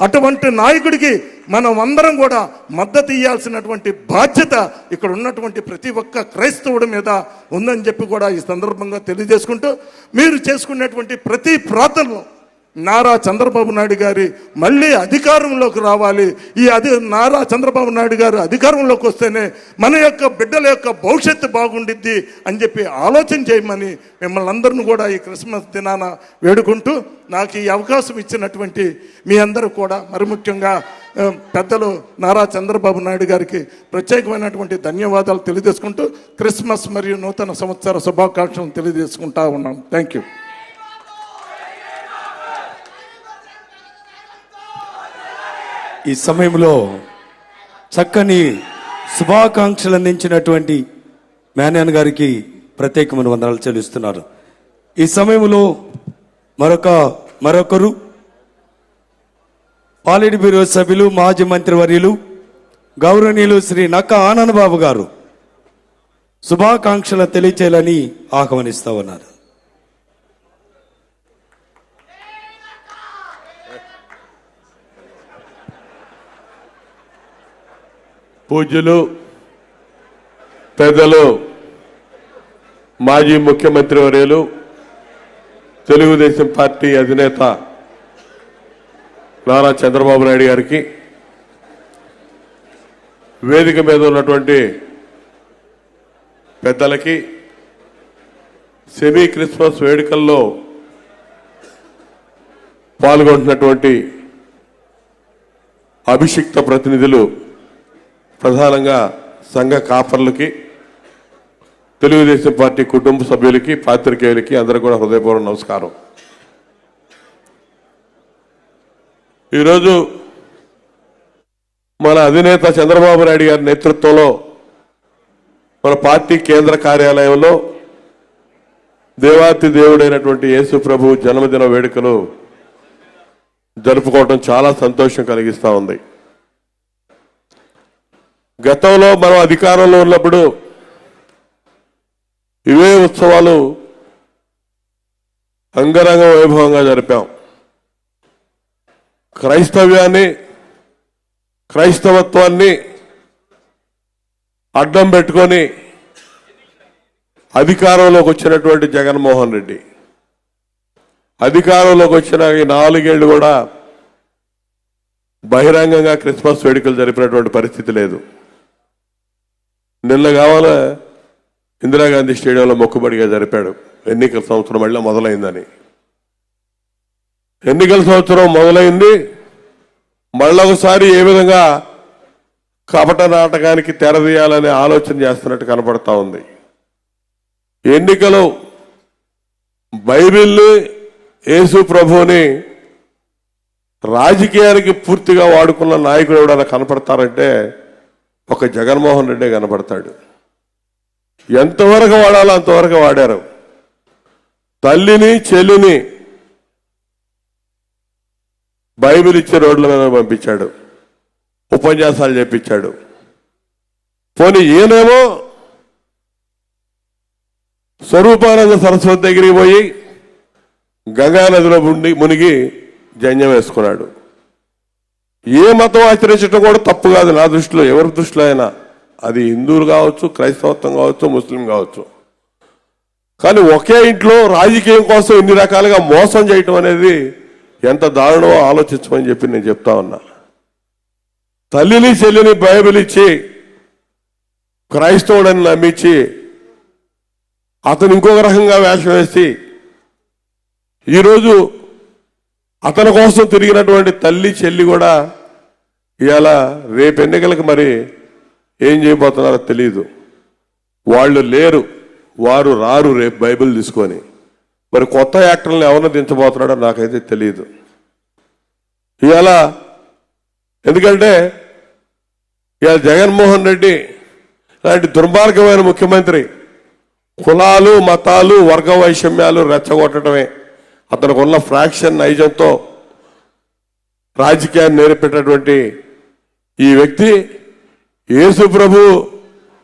అటువంటి నాయకుడికి మనం అందరం కూడా మద్దతు ఇవ్వాల్సినటువంటి బాధ్యత ఇక్కడ ఉన్నటువంటి ప్రతి ఒక్క క్రైస్తవుడి మీద ఉందని చెప్పి కూడా ఈ సందర్భంగా తెలియజేసుకుంటూ, మీరు చేసుకునేటువంటి ప్రతి ప్రార్థనలో నారా చంద్రబాబు నాయుడు గారి మళ్ళీ అధికారంలోకి రావాలి. నారా చంద్రబాబు నాయుడు గారు అధికారంలోకి వస్తేనే మన యొక్క బిడ్డల యొక్క భవిష్యత్తు బాగుండిద్ది అని చెప్పి ఆలోచన చేయమని మిమ్మల్ని అందరిని కూడా ఈ క్రిస్మస్ దినాన వేడుకుంటూ, నాకు ఈ అవకాశం ఇచ్చినటువంటి మీ అందరూ కూడా మరి ముఖ్యంగా పెద్దలు నారా చంద్రబాబు నాయుడు గారికి ప్రత్యేకమైనటువంటి ధన్యవాదాలు తెలియజేసుకుంటూ క్రిస్మస్ మరియు నూతన సంవత్సర శుభాకాంక్షలు తెలియజేసుకుంటా ఉన్నాం. Thank you. ఈ సమయంలో చక్కని శుభాకాంక్షలు అందించినటువంటి మేనన్ గారికి ప్రత్యేకమైన వందనాలు చెల్లిస్తున్నారు. ఈ సమయంలో మరొకరు పాలిట్ బ్యూరో సభ్యులు మాజీ మంత్రివర్యులు గౌరవనీయులు శ్రీ నక్క ఆనంద్ బాబు గారు శుభాకాంక్షలు తెలియచేయాలని ఆహ్వానిస్తా ఉన్నారు. పూజ్యులు పెద్దలు మాజీ ముఖ్యమంత్రి వర్యులు తెలుగుదేశం పార్టీ అధినేత నారా చంద్రబాబు నాయుడు గారికి, వేదిక మీద ఉన్నటువంటి పెద్దలకి, సెమీ క్రిస్మస్ వేడుకల్లో పాల్గొంటున్నటువంటి అభిషిక్త ప్రతినిధులు, ప్రధానంగా సంఘ కాపర్లకి, తెలుగుదేశం పార్టీ కుటుంబ సభ్యులకి, పాత్రికేయులకి అందరూ కూడా హృదయపూర్వక నమస్కారం. ఈరోజు మన అధినేత చంద్రబాబు నాయుడు గారి నేతృత్వంలో మన పార్టీ కేంద్ర కార్యాలయంలో దేవాతి దేవుడైనటువంటి యేసు ప్రభు జన్మదిన వేడుకలు జరుపుకోవడం చాలా సంతోషం కలిగిస్తూ ఉంది. గతంలో మనం అధికారంలో ఉన్నప్పుడు ఇవే ఉత్సవాలు అంగరంగ వైభవంగా జరిపాం. క్రైస్తవ్యాన్ని, క్రైస్తవత్వాన్ని అడ్డం పెట్టుకొని అధికారంలోకి వచ్చినటువంటి జగన్మోహన్ రెడ్డి అధికారంలోకి వచ్చిన ఈ 4 ఏళ్లు కూడా బహిరంగంగా క్రిస్మస్ వేడుకలు జరిపినటువంటి పరిస్థితి లేదు. నిన్న కావాలా ఇందిరాగాంధీ స్టేడియంలో మొక్కుబడిగా జరిపాడు. ఎన్నికల సంవత్సరం మళ్ళీ మొదలైందని. ఎన్నికల సంవత్సరం మొదలైంది, మళ్ళొకసారి ఏ విధంగా కపట నాటకానికి తెరదీయాలనే ఆలోచన చేస్తున్నట్టు కనపడతా ఉంది. ఎన్నికలు బైబిల్ని, యేసు ప్రభువుని రాజకీయానికి పూర్తిగా వాడుకున్న నాయకుడు ఎవడన్నా కనపడతారంటే ఒక జగన్మోహన్ రెడ్డి కనపడతాడు. ఎంతవరకు వాడాలో అంతవరకు వాడారు. తల్లిని, చెల్లిని బైబిల్ ఇచ్చే రోడ్ల మీద పంపించాడు, ఉపన్యాసాలు చెప్పించాడు. పోనీ ఈయనేమో స్వరూపానంద సరస్వతి దగ్గరికి పోయి గంగానదిలో మునిగి జంజం వేసుకున్నాడు. ఏ మతం ఆచరించడం కూడా తప్పు కాదు నా దృష్టిలో, ఎవరి దృష్టిలో అయినా. అది హిందువులు కావచ్చు, క్రైస్తవత్వం కావచ్చు, ముస్లిం కావచ్చు. కానీ ఒకే ఇంట్లో రాజకీయం కోసం ఇన్ని రకాలుగా మోసం చేయటం అనేది ఎంత దారుణమో ఆలోచించమని చెప్పి నేను చెప్తా ఉన్నా. తల్లిని, చెల్లిని బైబిల్ ఇచ్చి క్రైస్తవుడని నమ్మించి అతను ఇంకొక రకంగా వేషం వేసి ఈరోజు అతని కోసం తిరిగినటువంటి తల్లి, చెల్లి కూడా ఇవాళ రేపు ఎన్నికలకు మరి ఏం చేయబోతున్నారో తెలియదు. వాళ్ళు లేరు, వారు రారు రేపు బైబిల్ తీసుకొని. మరి కొత్త యాక్టర్లను ఎవరిని దించబోతున్నాడో నాకైతే తెలియదు ఇవాళ. ఎందుకంటే ఇవాళ జగన్మోహన్ రెడ్డి లాంటి దుర్మార్గమైన ముఖ్యమంత్రి కులాలు, మతాలు, వర్గ వైషమ్యాలు రెచ్చగొట్టడమే అతనికి ఉన్న ఫ్రాక్షన్ నైజంతో రాజకీయాన్ని నేర్పేటటువంటి ఈ వ్యక్తి యేసు ప్రభు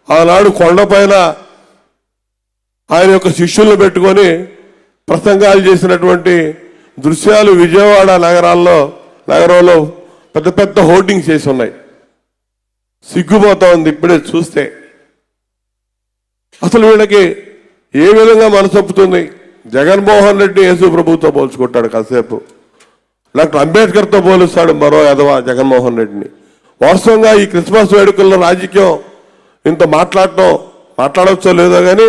ఆనాడు కొండపైన ఆయన యొక్క శిష్యులను పెట్టుకొని ప్రసంగాలు చేసినటువంటి దృశ్యాలు విజయవాడ నగరంలో పెద్ద పెద్ద హోర్డింగ్స్ చేసి ఉన్నాయి. సిగ్గుపోతా ఉంది ఇప్పుడే చూస్తే. అసలు వీళ్ళకి ఏ విధంగా మనసొప్పుతుంది? జగన్మోహన్ రెడ్డి యేసు ప్రభుతో పోల్చుకుంటాడు కాసేపు, డాక్టర్ అంబేద్కర్తో పోలుస్తాడు మరో ఎదవ జగన్మోహన్ రెడ్డిని. వాస్తవంగా ఈ క్రిస్మస్ వేడుకల్లో రాజకీయం ఇంత మాట్లాడవచ్చో లేదో కానీ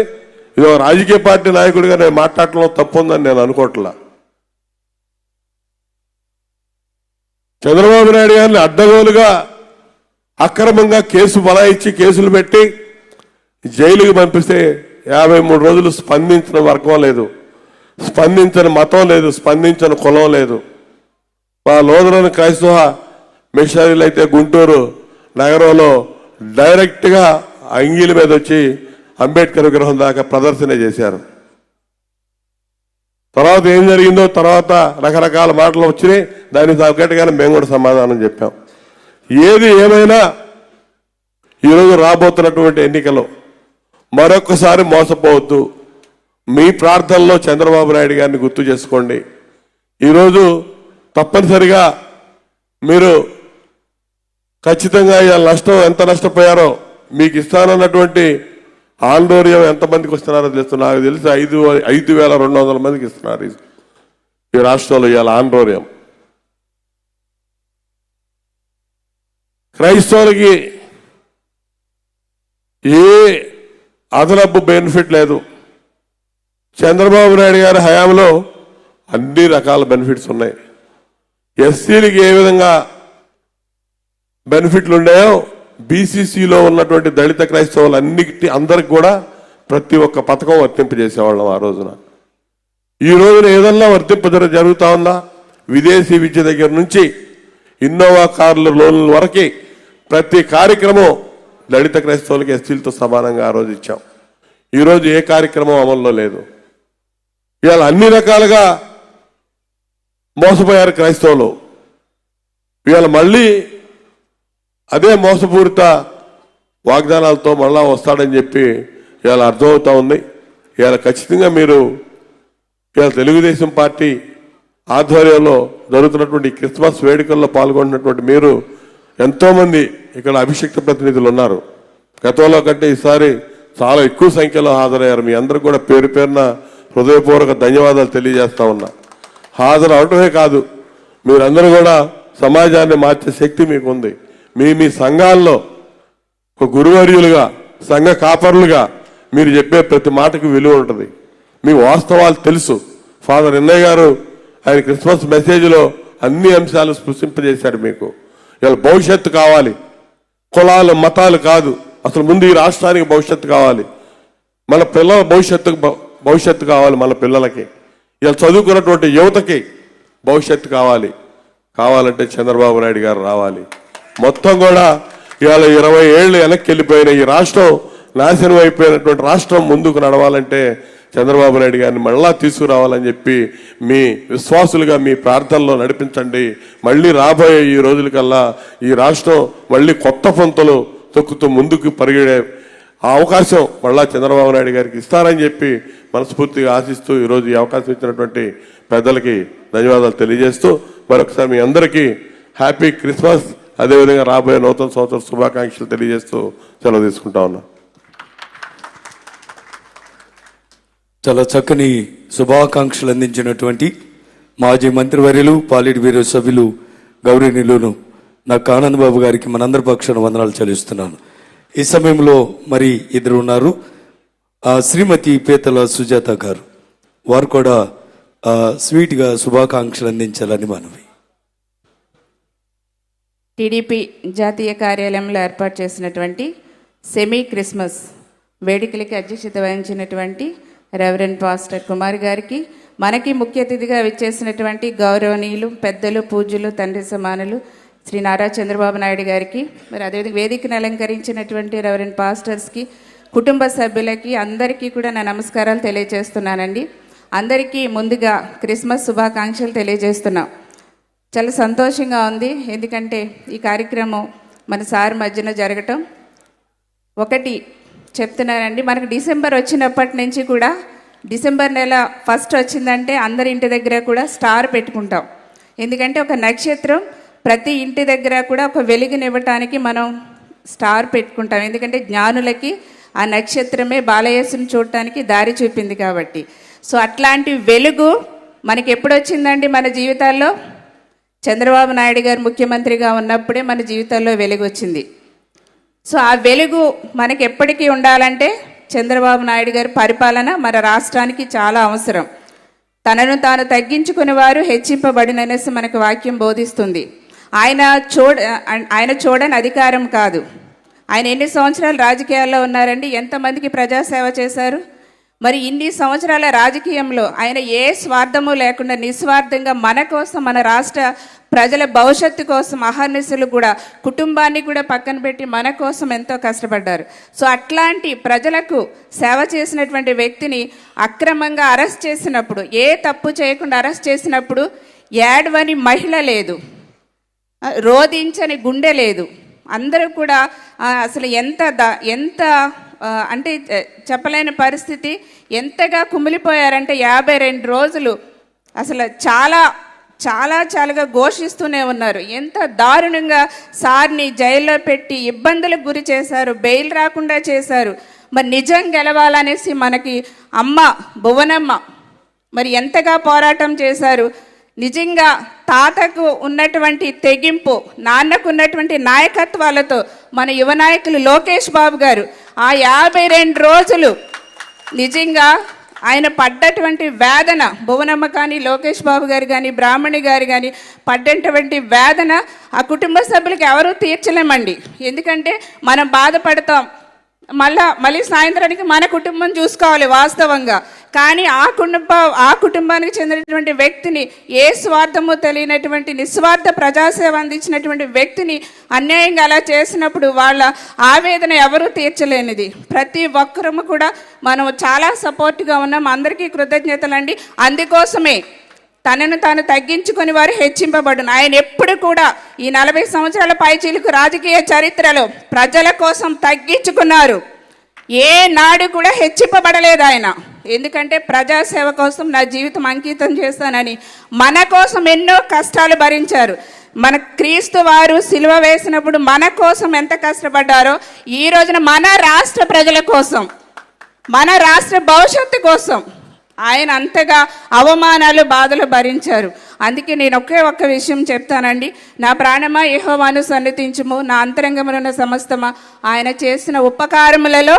ఇది రాజకీయ పార్టీ నాయకుడిగా నేను మాట్లాడటంలో తప్పు ఉందని నేను అనుకోవట్లా. చంద్రబాబు నాయుడు గారిని అడ్డగోలుగా అక్రమంగా కేసు బనాయించి కేసులు పెట్టి జైలుకి పంపిస్తే 53 రోజులు స్పందించిన వర్గం లేదు, స్పందించని మతం లేదు, స్పందించని కులం లేదు. మా లోదరని క్రైస్తవ మిషనరీలు అయితే గుంటూరు నగరంలో డైరెక్ట్గా అంగీల మీద వచ్చి అంబేద్కర్ విగ్రహం దాకా ప్రదర్శన చేశారు. తర్వాత ఏం జరిగిందో తర్వాత రకరకాల మాటలు వచ్చినాయి. దానికి తగ్గట్టుగానే మేము కూడా సమాధానం చెప్పాం. ఏది ఏమైనా ఈరోజు రాబోతున్నటువంటి ఎన్నికలో మరొక్కసారి మోసపోవద్దు. మీ ప్రార్థనలో చంద్రబాబు నాయుడు గారిని గుర్తు చేసుకోండి. ఈరోజు తప్పనిసరిగా మీరు ఖచ్చితంగా ఇవాళ నష్టం ఎంత నష్టపోయారో మీకు ఇస్తానన్నటువంటి ఆందోళన ఎంతమందికి వస్తున్నారో తెలుసు. నాకు తెలిసి 5,200 మందికి ఇస్తున్నారు ఈ రాష్ట్రంలో ఇవాళ ఆందోళన. క్రైస్తవులకి ఏ అదనపు బెనిఫిట్ లేదు. చంద్రబాబు నాయుడు గారి హయాంలో అన్ని రకాల బెనిఫిట్స్ ఉన్నాయి. ఎస్సీలకి ఏ విధంగా బెనిఫిట్లు ఉన్నాయో బీసీసీలో ఉన్నటువంటి దళిత క్రైస్తవులు అందరికి కూడా ప్రతి ఒక్క పథకం వర్తింపజేసేవాళ్ళం ఆ రోజున. ఈ రోజున ఏదన్నా జరుగుతా ఉందా? విదేశీ విద్య దగ్గర నుంచి ఇన్నోవా కార్ల లోన్ల వరకు ప్రతి కార్యక్రమం దళిత క్రైస్తవులకి ఎస్సీలతో సమానంగా ఆ రోజు ఇచ్చాం. ఈరోజు ఏ కార్యక్రమం అమల్లో లేదు. ఇవాళ అన్ని రకాలుగా మోసపోయారు క్రైస్తవులు. ఇవాళ మళ్ళీ అదే మోసపూరిత వాగ్దానాలతో మళ్ళా వస్తాడని చెప్పి ఇవాళ అర్థమవుతా ఉంది. ఇవాళ ఖచ్చితంగా మీరు ఇవాళ తెలుగుదేశం పార్టీ ఆధ్వర్యంలో జరుగుతున్నటువంటి క్రిస్మస్ వేడుకల్లో పాల్గొన్నటువంటి మీరు ఎంతోమంది ఇక్కడ అభిషిక్త ప్రతినిధులు ఉన్నారు. గతంలో కంటే ఈసారి చాలా ఎక్కువ సంఖ్యలో హాజరయ్యారు. మీ అందరూ కూడా పేరు పేరున హృదయపూర్వక ధన్యవాదాలు తెలియజేస్తా ఉన్నా. హాజరు అవటమే కాదు, మీరందరూ కూడా సమాజాన్ని మార్చే శక్తి మీకు ఉంది. మీ సంఘాల్లో ఒక గురువర్యులుగా సంఘ కాపరులుగా మీరు చెప్పే ప్రతి మాటకు విలువ ఉంటుంది. మీ వాస్తవాలు తెలుసు. ఫాదర్ ఎన్నయ్య గారు ఆయన క్రిస్మస్ మెసేజ్లో అన్ని అంశాలు స్పృశింపజేశారు. మీకు ఇలా భవిష్యత్తు కావాలి, కులాలు మతాలు కాదు, అసలు ముందు ఈ రాష్ట్రానికి భవిష్యత్తు కావాలి, మన పిల్లల భవిష్యత్తు కావాలి, మన పిల్లలకి ఇలా చదువుకున్నటువంటి యువతకి భవిష్యత్తు కావాలంటే చంద్రబాబు నాయుడు గారు రావాలి. మొత్తం కూడా ఇవాళ 20 ఏళ్ళు వెనక్కి వెళ్ళిపోయిన ఈ రాష్ట్రం, నాశనం అయిపోయినటువంటి రాష్ట్రం ముందుకు నడవాలంటే చంద్రబాబు నాయుడు గారిని మళ్ళా తీసుకురావాలని చెప్పి మీ విశ్వాసులుగా మీ ప్రార్థనలో నడిపించండి. మళ్ళీ రాబోయే ఈ రోజులకల్లా ఈ రాష్ట్రం మళ్ళీ కొత్త పంతులు తొక్కుతూ ముందుకు పరిగెడే ఆ అవకాశం మళ్ళా చంద్రబాబు నాయుడు గారికి ఇస్తారని చెప్పి మనస్ఫూర్తిగా ఆశిస్తూ ఈరోజు ఈ అవకాశం ఇచ్చినటువంటి పెద్దలకి ధన్యవాదాలు తెలియజేస్తూ మరొకసారి మీ అందరికీ హ్యాపీ క్రిస్మస్, అదేవిధంగా రాబోయే నూతన సంవత్సర శుభాకాంక్షలు తెలియజేస్తూ సెలవు తీసుకుంటా ఉన్నా. చాలా చక్కని శుభాకాంక్షలు అందించినటువంటి మాజీ మంత్రివర్యులు పాలిట్ బ్యూరో సభ్యులు గౌరవనీయులు నాకు ఆనంద్ బాబు గారికి మనందరి పక్షాన వందనాలు చెల్లిస్తున్నాను. ఈ సమయంలో మరి ఇద్దరు ఉన్నారు, శ్రీమతి పీతల సుజాత గారు, వారు కూడా స్వీట్గా శుభాకాంక్షలు అందించాలని మనవి. టీడీపీ జాతీయ కార్యాలయంలో ఏర్పాటు చేసినటువంటి సెమీ క్రిస్మస్ వేడుకలకి అధ్యక్షత వహించినటువంటి రెవరెండ్ పాస్టర్ కుమార్ గారికి, మనకి ముఖ్య అతిథిగా విచ్చేసినటువంటి గౌరవనీయులు పెద్దలు పూజ్యులు తండ్రి సమానులు శ్రీ నారా చంద్రబాబు నాయుడు గారికి, మరి అదేవిధంగా వేదికను అలంకరించినటువంటి రెవరెండ్ పాస్టర్స్కి, కుటుంబ సభ్యులకి అందరికీ కూడా నా నమస్కారాలు తెలియజేస్తున్నానండి. అందరికీ ముందుగా క్రిస్మస్ శుభాకాంక్షలు తెలియజేస్తున్నాం. చాలా సంతోషంగా ఉంది, ఎందుకంటే ఈ కార్యక్రమం మన సార్ మధ్యన జరగటం. ఒకటి చెప్తున్నానండి, మనకు డిసెంబర్ వచ్చినప్పటి నుంచి కూడా డిసెంబర్ నెల 1 వచ్చిందంటే అందరి ఇంటి దగ్గర కూడా స్టార్ పెట్టుకుంటాం. ఎందుకంటే ఒక నక్షత్రం ప్రతి ఇంటి దగ్గర కూడా ఒక వెలుగునివ్వటానికి మనం స్టార్ పెట్టుకుంటాం. ఎందుకంటే జ్ఞానులకి ఆ నక్షత్రమే బాలయేసుని చూడటానికి దారి చూపింది కాబట్టి. సో అట్లాంటి వెలుగు మనకి ఎప్పుడు వచ్చిందండి మన జీవితాల్లో? చంద్రబాబు నాయుడు గారు ముఖ్యమంత్రిగా ఉన్నప్పుడే మన జీవితాల్లో వెలుగు వచ్చింది. సో ఆ వెలుగు మనకి ఎప్పటికీ ఉండాలంటే చంద్రబాబు నాయుడు గారి పరిపాలన మన రాష్ట్రానికి చాలా అవసరం. తనను తాను తగ్గించుకునే వారు హెచ్చింపబడిననేసి మనకు వాక్యం బోధిస్తుంది. ఆయన చూడని అధికారం కాదు. ఆయన ఎన్ని సంవత్సరాలు రాజకీయాల్లో ఉన్నారండి? ఎంతమందికి ప్రజాసేవ చేశారు? మరి ఇన్ని సంవత్సరాల రాజకీయంలో ఆయన ఏ స్వార్థము లేకుండా నిస్వార్థంగా మన కోసం, మన రాష్ట్ర ప్రజల భవిష్యత్తు కోసం అహర్నిశలు కూడా కుటుంబాన్ని కూడా పక్కన పెట్టి మన కోసం ఎంతో కష్టపడ్డారు. సో అట్లాంటి ప్రజలకు సేవ చేసినటువంటి వ్యక్తిని అక్రమంగా అరెస్ట్ చేసినప్పుడు, ఏ తప్పు చేయకుండా అరెస్ట్ చేసినప్పుడు ఏడవని మహిళ లేదు, రోధించని గుండె లేదు. అందరూ కూడా అసలు ఎంత అంటే చెప్పలేని పరిస్థితి, ఎంతగా కుమిలిపోయారంటే 52 రోజులు అసలు చాలాగా ఘోషిస్తూనే ఉన్నారు. ఎంత దారుణంగా సార్ని జైల్లో పెట్టి ఇబ్బందులకు గురి చేశారు, బెయిల్ రాకుండా చేశారు. మరి నిజం గెలవాలనేసి మనకి అమ్మ భువనమ్మ మరి ఎంతగా పోరాటం చేశారు. నిజంగా తాతకు ఉన్నటువంటి తెగింపు, నాన్నకు ఉన్నటువంటి నాయకత్వాలతో మన యువ నాయకులు లోకేష్ బాబు గారు ఆ 52 రోజులు నిజంగా ఆయన పడ్డటువంటి వేదన, భువనమ్మ కానీ లోకేష్ బాబు గారు కానీ బ్రాహ్మణి గారు కానీ పడ్డటువంటి వేదన ఆ కుటుంబ సభ్యులకి ఎవరూ తీర్చలేమండి. ఎందుకంటే మనం బాధపడతాం, మళ్ళీ సాయంత్రానికి మన కుటుంబం చూసుకోవాలి వాస్తవంగా. కానీ ఆ కుటుంబానికి చెందినటువంటి వ్యక్తిని, ఏ స్వార్థము తెలియనటువంటి నిస్వార్థ ప్రజాసేవ అందించినటువంటి వ్యక్తిని అన్యాయంగా అలా చేసినప్పుడు వాళ్ళ ఆవేదన ఎవరూ తీర్చలేనిది. ప్రతి ఒక్కరము కూడా మనం చాలా సపోర్ట్గా ఉన్నాం. అందరికీ కృతజ్ఞతలండి. అందుకోసమే తనను తాను తగ్గించుకొని వారు హెచ్చింపబడును. ఆయన ఎప్పుడు కూడా ఈ 40 సంవత్సరాల పైచీలకు రాజకీయ చరిత్రలో ప్రజల కోసం తగ్గించుకున్నారు. ఏ నాడు కూడా హెచ్చింపబడలేదు ఆయన. ఎందుకంటే ప్రజాసేవ కోసం నా జీవితం అంకితం చేస్తానని మన కోసం ఎన్నో కష్టాలు భరించారు. మన క్రీస్తు వారు సిలువ వేసినప్పుడు మన కోసం ఎంత కష్టపడ్డారో, ఈ రోజున మన రాష్ట్ర ప్రజల కోసం, మన రాష్ట్ర భవిష్యత్తు కోసం ఆయన అంతగా అవమానాలు బాధలు భరించారు. అందుకే నేను ఒక్క విషయం చెప్తానండి. నా ప్రాణమా యెహోవాను సన్నిధించుము, నా అంతరంగమునున్న సమస్తమా ఆయన చేసిన ఉపకారములలో,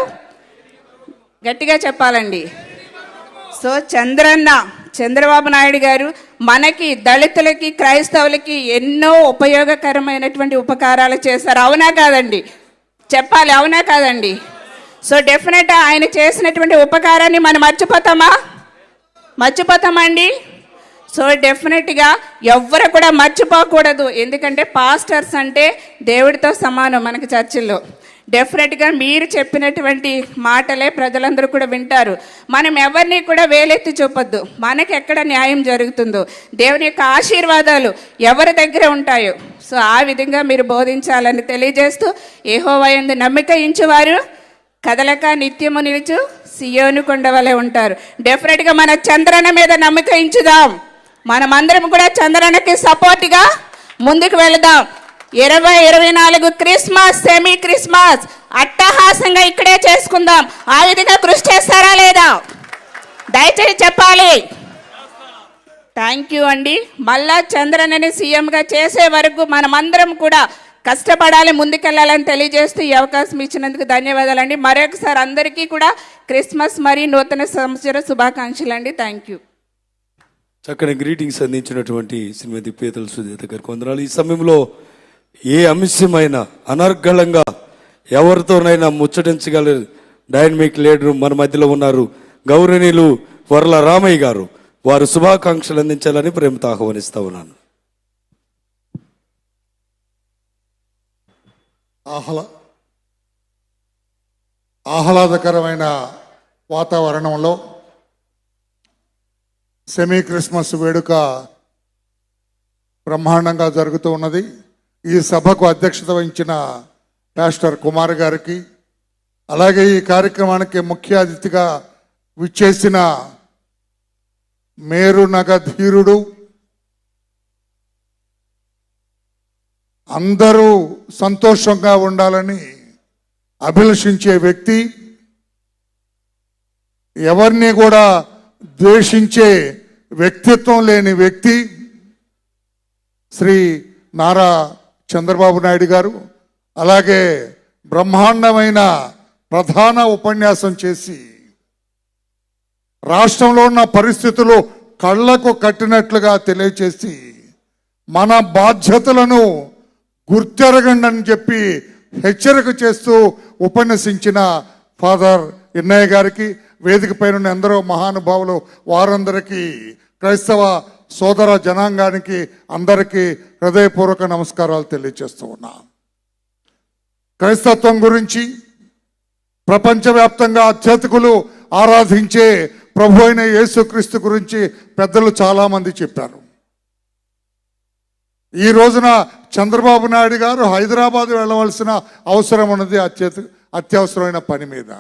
గట్టిగా చెప్పాలండి. సో చంద్రబాబు నాయుడు గారు మనకి, దళితులకి, క్రైస్తవులకి ఎన్నో ఉపయోగకరమైనటువంటి ఉపకారాలు చేశారు. అవునా కాదండి? చెప్పాలి, అవునా కాదండి? సో డెఫినెట్గా ఆయన చేసినటువంటి ఉపకారాన్ని మనం మర్చిపోతామండి. సో డెఫినెట్గా ఎవ్వరు కూడా మర్చిపోకూడదు. ఎందుకంటే పాస్టర్స్ అంటే దేవుడితో సమానం మనకి చర్చిల్లో. డెఫినెట్గా మీరు చెప్పినటువంటి మాటలే ప్రజలందరూ కూడా వింటారు. మనం ఎవరిని కూడా వేలెత్తి చూపొద్దు. మనకి ఎక్కడ న్యాయం జరుగుతుందో, దేవుని యొక్క ఆశీర్వాదాలు ఎవరి దగ్గర ఉంటాయో, సో ఆ విధంగా మీరు బోధించాలని తెలియజేస్తూ, యెహోవా యందు నమ్మిక ఉంచువారు కదలక నిత్యము నిలుచు సియోను కొండ వలె ఉంటారు. డెఫినెట్గా మన చంద్రన్న మీద నమ్మిక ఉంచుదాం. మనమందరం కూడా చంద్రన్నకి సపోర్ట్గా ముందుకు వెళదాం. 2024 క్రిస్మస్, సెమీ క్రిస్మస్ అట్టహాసంగా ఇక్కడే చేసుకుందాం. ఆ విధంగా కృషి చేస్తారా లేదా? దయచేసి చెప్పాలి. థ్యాంక్ యూ అండి. మళ్ళా చంద్రన్నని సీఎంగా చేసే వరకు మనమందరం కూడా కష్టపడాలి, ముందుకెళ్ళాలని తెలియజేస్తూ ఈ అవకాశం ఇచ్చినందుకు ధన్యవాదాలండి. మరొకసారి అందరికీ కూడా క్రిస్మస్ మరియు నూతన సంవత్సర శుభాకాంక్షలు అండి. Thank you. చక్కని గ్రీటింగ్స్ అందించినటువంటి శ్రీమతి పీతల సుజాత గారికి వందనాలు. ఈ సమయంలో ఏ అంశమైనా అనర్గళంగా ఎవరితోనైనా ముచ్చటించగల డైనమిక్ లీడర్ మన మధ్యలో ఉన్నారు, గౌరవనీయులు వర్ల రామయ్య గారు. వారు శుభాకాంక్షలు అందించాలని ప్రేమతో ఆహ్వానిస్తా ఉన్నాను. ఆహ్లాదకరమైన వాతావరణంలో సెమీ క్రిస్మస్ వేడుక బ్రహ్మాండంగా జరుగుతూ ఉన్నది. ఈ సభకు అధ్యక్షత వహించిన పాస్టర్ కుమార్ గారికి, అలాగే ఈ కార్యక్రమానికి ముఖ్య అతిథిగా విచ్చేసిన మేరునగ ధీరుడు, అందరూ సంతోషంగా ఉండాలని అభిలషించే వ్యక్తి, ఎవరిని కూడా ద్వేషించే వ్యక్తిత్వం లేని వ్యక్తి శ్రీ నారా చంద్రబాబు నాయుడు గారు. అలాగే బ్రహ్మాండమైన ప్రధాన ఉపన్యాసం చేసి రాష్ట్రంలో ఉన్న పరిస్థితులు కళ్ళకు కట్టినట్లుగా తెలియచేసి మన బాధ్యతలను గుర్తెరగండి అని చెప్పి హెచ్చరిక చేస్తూ ఉపన్యసించిన ఫాదర్ ఇన్నయ్య గారికి, వేదిక పైన ఎందరో మహానుభావులు వారందరికీ, క్రైస్తవ సోదర జనాంగానికి అందరికీ హృదయపూర్వక నమస్కారాలు తెలియజేస్తూ ఉన్నా. క్రైస్తత్వం గురించి ప్రపంచవ్యాప్తంగా అత్యధికులు ఆరాధించే ప్రభు అయిన యేసుక్రీస్తు గురించి పెద్దలు చాలామంది చెప్పారు. ఈ రోజున చంద్రబాబు నాయుడు గారు హైదరాబాద్ వెళ్ళవలసిన అవసరం ఉన్నది, అత్యవసరమైన పని మీద.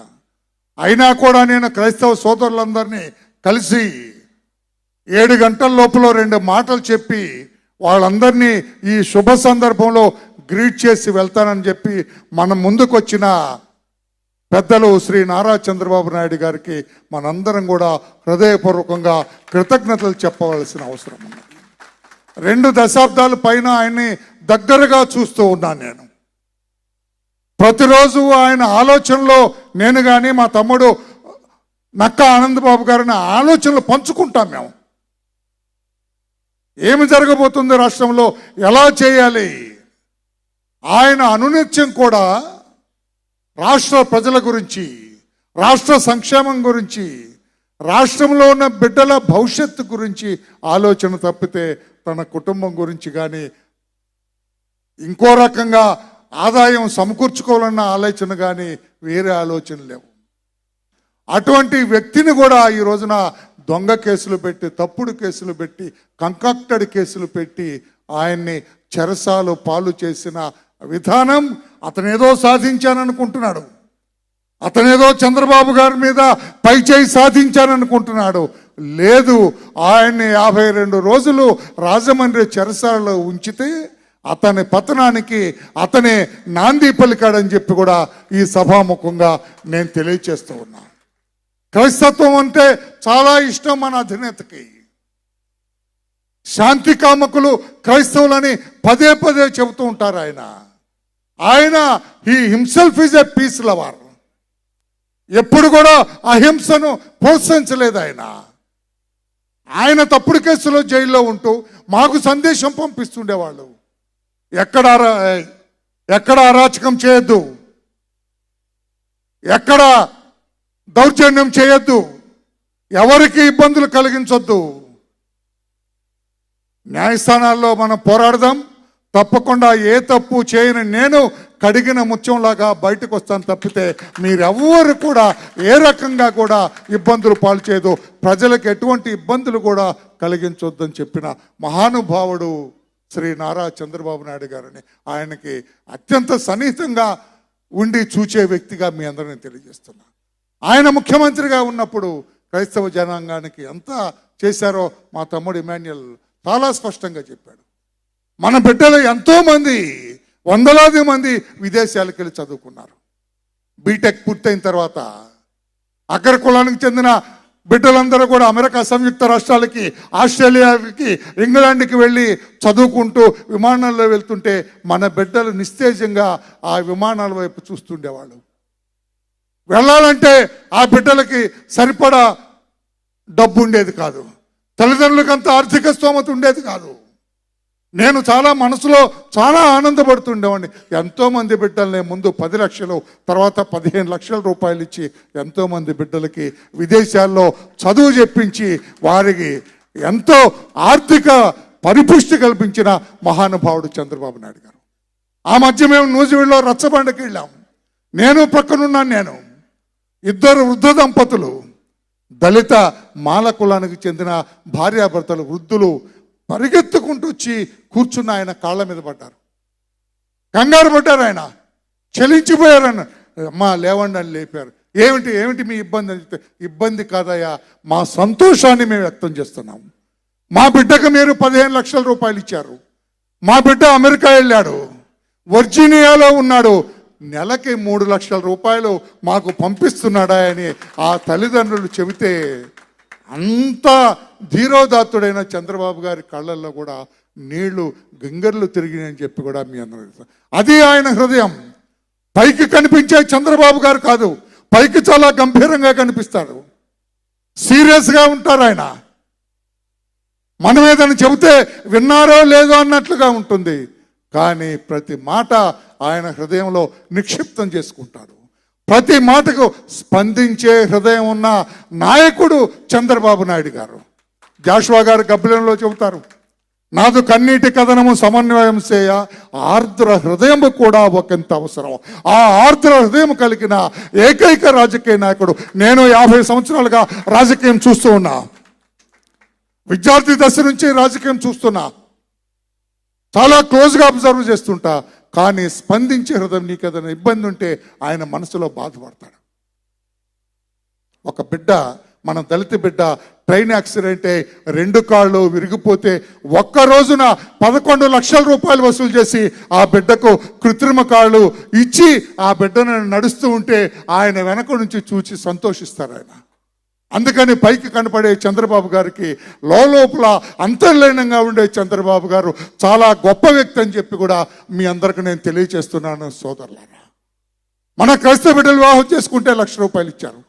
అయినా కూడా నేను క్రైస్తవ సోదరులందరినీ కలిసి 7 గంటల లోపల 2 మాటలు చెప్పి వాళ్ళందరినీ ఈ శుభ సందర్భంలో గ్రీట్ చేసి వెళ్తానని చెప్పి మన ముందుకు వచ్చిన పెద్దలు శ్రీ నారా చంద్రబాబు నాయుడు గారికి మనందరం కూడా హృదయపూర్వకంగా కృతజ్ఞతలు చెప్పవలసిన అవసరం ఉంది. 2 దశాబ్దాల పైన ఆయన్ని దగ్గరగా చూస్తూ ఉన్నాను నేను. ప్రతిరోజు ఆయన ఆలోచనలో నేను కానీ మా తమ్ముడు నక్కా ఆనందబాబు గారిని ఆలోచనలు పంచుకుంటాం మేము. ఏమి జరగబోతుంది రాష్ట్రంలో, ఎలా చేయాలి, ఆయన అనునిత్యం కూడా రాష్ట్ర ప్రజల గురించి, రాష్ట్ర సంక్షేమం గురించి, రాష్ట్రంలో ఉన్న బిడ్డల భవిష్యత్తు గురించి ఆలోచన తప్పితే తన కుటుంబం గురించి కానీ ఇంకో రకంగా ఆదాయం సమకూర్చుకోవాలన్న ఆలోచన కానీ వేరే ఆలోచన లేవు. అటువంటి వ్యక్తిని కూడా ఈ రోజున దొంగ కేసులు పెట్టి, తప్పుడు కేసులు పెట్టి, కంకాక్టెడ్ కేసులు పెట్టి ఆయన్ని చెరసాలు పాలు చేసిన విధానం, అతనేదో సాధించాననుకుంటున్నాడు, అతనేదో చంద్రబాబు గారి మీద పైచేయి సాధించాననుకుంటున్నాడు. లేదు, ఆయన్ని 52 రోజులు రాజమండ్రి చెరసాలలో ఉంచితే అతని పతనానికి అతనే నాంది పలికాడని చెప్పి కూడా ఈ సభాముఖంగా నేను తెలియచేస్తూ ఉన్నా. క్రైస్తత్వం అంటే చాలా ఇష్టం మన అధినేతకి. శాంతి కామకులు క్రైస్తవులని పదే పదే చెబుతూ ఉంటారు. ఆయన he himself is a peace lover. ఎప్పుడు కూడా అహింసను ప్రోత్సహించలేదు ఆయన తప్పుడు కేసులో జైల్లో ఉంటూ మాకు సందేశం పంపిస్తుండేవాళ్ళు, ఎక్కడ అరాచకం చేయొద్దు, ఎక్కడ దౌర్జన్యం చేయొద్దు, ఎవరికి ఇబ్బందులు కలిగించొద్దు, న్యాయస్థానాల్లో మనం పోరాడదాం, తప్పకుండా ఏ తప్పు చేయని నేను కడిగిన ముత్యంలాగా బయటకు వస్తాను తప్పితే మీరెవ్వరు కూడా ఏ రకంగా కూడా ఇబ్బందులు పాలు చేయదు, ప్రజలకు ఎటువంటి ఇబ్బందులు కూడా కలిగించొద్దని చెప్పిన మహానుభావుడు శ్రీ నారా చంద్రబాబు నాయుడు గారని ఆయనకి అత్యంత సన్నిహితంగా ఉండి చూచే వ్యక్తిగా మీ అందరినీ తెలియజేస్తున్నా. ఆయన ముఖ్యమంత్రిగా ఉన్నప్పుడు క్రైస్తవ జనాంగానికి ఎంత చేశారో మా తమ్ముడు ఇమాన్యుయల్ చాలా స్పష్టంగా చెప్పాడు. మన బిడ్డలు ఎంతోమంది, వందలాది మంది విదేశాలకు వెళ్ళి చదువుకున్నారు. బీటెక్ పూర్తయిన తర్వాత అగ్ర కులానికి చెందిన బిడ్డలందరూ కూడా అమెరికా సంయుక్త రాష్ట్రాలకి, ఆస్ట్రేలియాకి, ఇంగ్లాండ్కి వెళ్ళి చదువుకుంటూ విమానాల్లో వెళ్తుంటే మన బిడ్డలు నిస్తేజంగా ఆ విమానాల వైపు చూస్తుండేవాళ్ళు. వెళ్ళాలంటే ఆ బిడ్డలకి సరిపడా డబ్బు ఉండేది కాదు, తల్లిదండ్రులకు అంత ఆర్థిక స్తోమత ఉండేది కాదు. నేను చాలా మనసులో చాలా ఆనందపడుతుండేవాడిని. ఎంతోమంది బిడ్డల్ని ముందు 10 లక్షలు, తర్వాత 15 లక్షల రూపాయలు ఇచ్చి ఎంతోమంది బిడ్డలకి విదేశాల్లో చదువు చెప్పించి వారికి ఎంతో ఆర్థిక పరిపుష్టి కల్పించిన మహానుభావుడు చంద్రబాబు నాయుడు గారు. ఆ మధ్య మేము నూజివీడులో రచ్చబండకి వెళ్ళాం. నేను పక్కనున్నాను. 2 వృద్ధ దంపతులు, దళిత మాల కులానికి చెందిన భార్యాభర్తలు, వృద్ధులు పరిగెత్తుకుంటూ వచ్చి కూర్చున్న ఆయన కాళ్ళ మీద పడ్డారు, కంగారు పడ్డారు, ఆయన చలించిపోయారు. అమ్మా లేవండి అని లేపారు. ఏమిటి మీ ఇబ్బంది అని చెప్తే, ఇబ్బంది కాదయ్యా, మా సంతోషాన్ని మేము వ్యక్తం చేస్తున్నాం. మా బిడ్డకు మీరు 15 లక్షల రూపాయలు ఇచ్చారు, మా బిడ్డ అమెరికా వెళ్ళాడు, వర్జీనియాలో ఉన్నాడు, నెలకి 3 లక్షల రూపాయలు మాకు పంపిస్తున్నాడా అని ఆ తల్లిదండ్రులు చెబితే అంత ధీరోదాత్తుడైన చంద్రబాబు గారి కళ్ళల్లో కూడా నీళ్లు గంగర్లు తిరిగినాయని చెప్పి కూడా మీ అందరూ, అది ఆయన హృదయం. పైకి కనిపించే చంద్రబాబు గారు కాదు, పైకి చాలా గంభీరంగా కనిపిస్తాడు, సీరియస్గా ఉంటారు ఆయన. మనం ఏదైనా చెబితే విన్నారో లేదో అన్నట్లుగా ఉంటుంది, కానీ ప్రతి మాట ఆయన హృదయంలో నిక్షిప్తం చేసుకుంటాడు. ప్రతి మాటకు స్పందించే హృదయం ఉన్న నాయకుడు చంద్రబాబు నాయుడు గారు. జాషువా గారు గబ్బిలంలో చెబుతారు, నాదు కన్నీటి కథనము సమన్వయం చేయ ఆర్ద్ర హృదయము కూడా ఒకంత అవసరం. ఆ ఆర్ద్ర హృదయం కలిగిన ఏకైక రాజకీయ నాయకుడు. నేను 50 సంవత్సరాలుగా రాజకీయం చూస్తూ ఉన్నా, విద్యార్థి దశ నుంచి రాజకీయం చూస్తున్నా. చాలా క్లోజ్గా అబ్జర్వ్ చేస్తుంటా. కానీ స్పందించే హృదయం, నీకు ఏదైనా ఇబ్బంది ఉంటే ఆయన మనసులో బాధపడతాడు. ఒక బిడ్డ, మన దళిత బిడ్డ ట్రైన్ యాక్సిడెంట్ అయి 2 కాళ్ళు విరిగిపోతే ఒక్క రోజున 11 లక్షల రూపాయలు వసూలు చేసి ఆ బిడ్డకు కృత్రిమ కాళ్ళు ఇచ్చి ఆ బిడ్డను నడుస్తూ ఉంటే ఆయన వెనక నుంచి చూసి సంతోషిస్తారు ఆయన. అందుకని పైకి కనపడే చంద్రబాబు గారికి లోపల అంతర్లీనంగా ఉండే చంద్రబాబు గారు చాలా గొప్ప వ్యక్తి అని చెప్పి కూడా మీ అందరికి నేను తెలియచేస్తున్నాను సోదరులారా. మన క్రైస్తవ బిడ్డలు వివాహం చేసుకుంటే 1 లక్ష రూపాయలు ఇచ్చారు.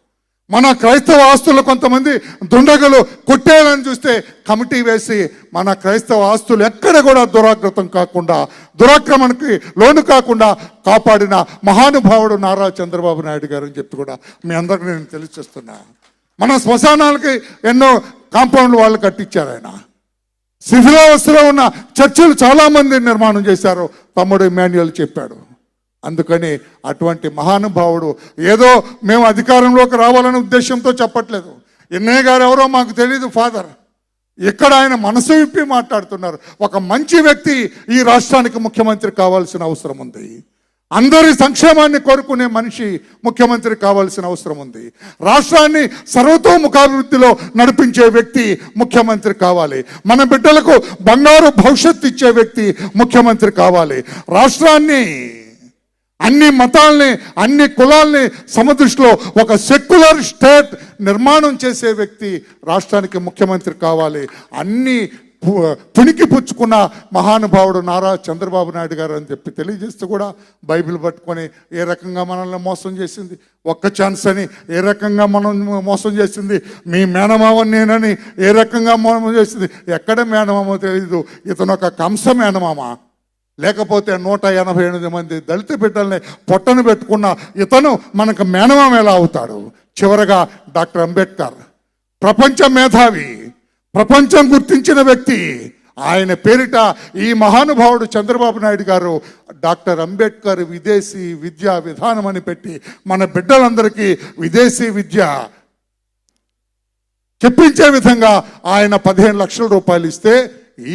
మన క్రైస్తవ ఆస్తులు కొంతమంది దుండగులు కొట్టేయాలని చూస్తే కమిటీ వేసి మన క్రైస్తవ ఆస్తులు ఎక్కడ కూడా దురాగ్రతం కాకుండా, దురాక్రమణకి లోను కాకుండా కాపాడిన మహానుభావుడు నారా చంద్రబాబు నాయుడు గారు అని చెప్పి కూడా మీ అందరికి నేను తెలియచేస్తున్నా. మన శ్మశానాలకి ఎన్నో కాంపౌండ్లు వాళ్ళు కట్టించారు ఆయన. శిథిలావస్థలో ఉన్న చర్చిలు చాలామంది నిర్మాణం చేశారు, తమ్ముడు ఇమాన్యుయల్ చెప్పాడు. అందుకని అటువంటి మహానుభావుడు ఏదో మేము అధికారంలోకి రావాలనే ఉద్దేశంతో చెప్పట్లేదు. ఎన్నయ్య గారు ఎవరో మాకు తెలియదు, ఫాదర్. ఇక్కడ ఆయన మనసు విప్పి మాట్లాడుతున్నారు. ఒక మంచి వ్యక్తి ఈ రాష్ట్రానికి ముఖ్యమంత్రి కావాల్సిన అవసరం ఉంది. అందరి సంక్షేమాన్ని కోరుకునే మనిషి ముఖ్యమంత్రి కావాల్సిన అవసరం ఉంది. రాష్ట్రాన్ని సర్వతోముఖాభివృద్ధిలో నడిపించే వ్యక్తి ముఖ్యమంత్రి కావాలి. మన బిడ్డలకు బంగారు భవిష్యత్తు ఇచ్చే వ్యక్తి ముఖ్యమంత్రి కావాలి. రాష్ట్రాన్ని, అన్ని మతాల్ని, అన్ని కులాల్ని సమదృష్టిలో ఒక సెక్యులర్ స్టేట్ నిర్మాణం చేసే వ్యక్తి రాష్ట్రానికి ముఖ్యమంత్రి కావాలి. అన్ని పుణికి పుచ్చుకున్న మహానుభావుడు నారా చంద్రబాబు నాయుడు గారు అని చెప్పి తెలియజేస్తూ కూడా బైబిల్ పట్టుకొని ఏ రకంగా మనల్ని మోసం చేసింది, ఒక్క ఛాన్స్ అని ఏ రకంగా మనం మోసం చేసింది, మీ మేనమామ నేనని ఏ రకంగా మోసం చేసింది. ఎక్కడ మేనమామో తెలీదు. ఇతను ఒక కంస మేనమామ, లేకపోతే 188 మంది దళిత బిడ్డల్ని పొట్టను పెట్టుకున్న ఇతను మనకు మేనమామ ఎలా అవుతాడు? చివరగా డాక్టర్ అంబేద్కర్, ప్రపంచ మేధావి, ప్రపంచం గుర్తించిన వ్యక్తి. ఆయన పేరిట ఈ మహానుభావుడు చంద్రబాబు నాయుడు గారు డాక్టర్ అంబేద్కర్ విదేశీ విద్యా విధానం అని పెట్టి మన బిడ్డలందరికీ విదేశీ విద్య చెప్పించే విధంగా ఆయన 15 లక్షల రూపాయలు ఇస్తే,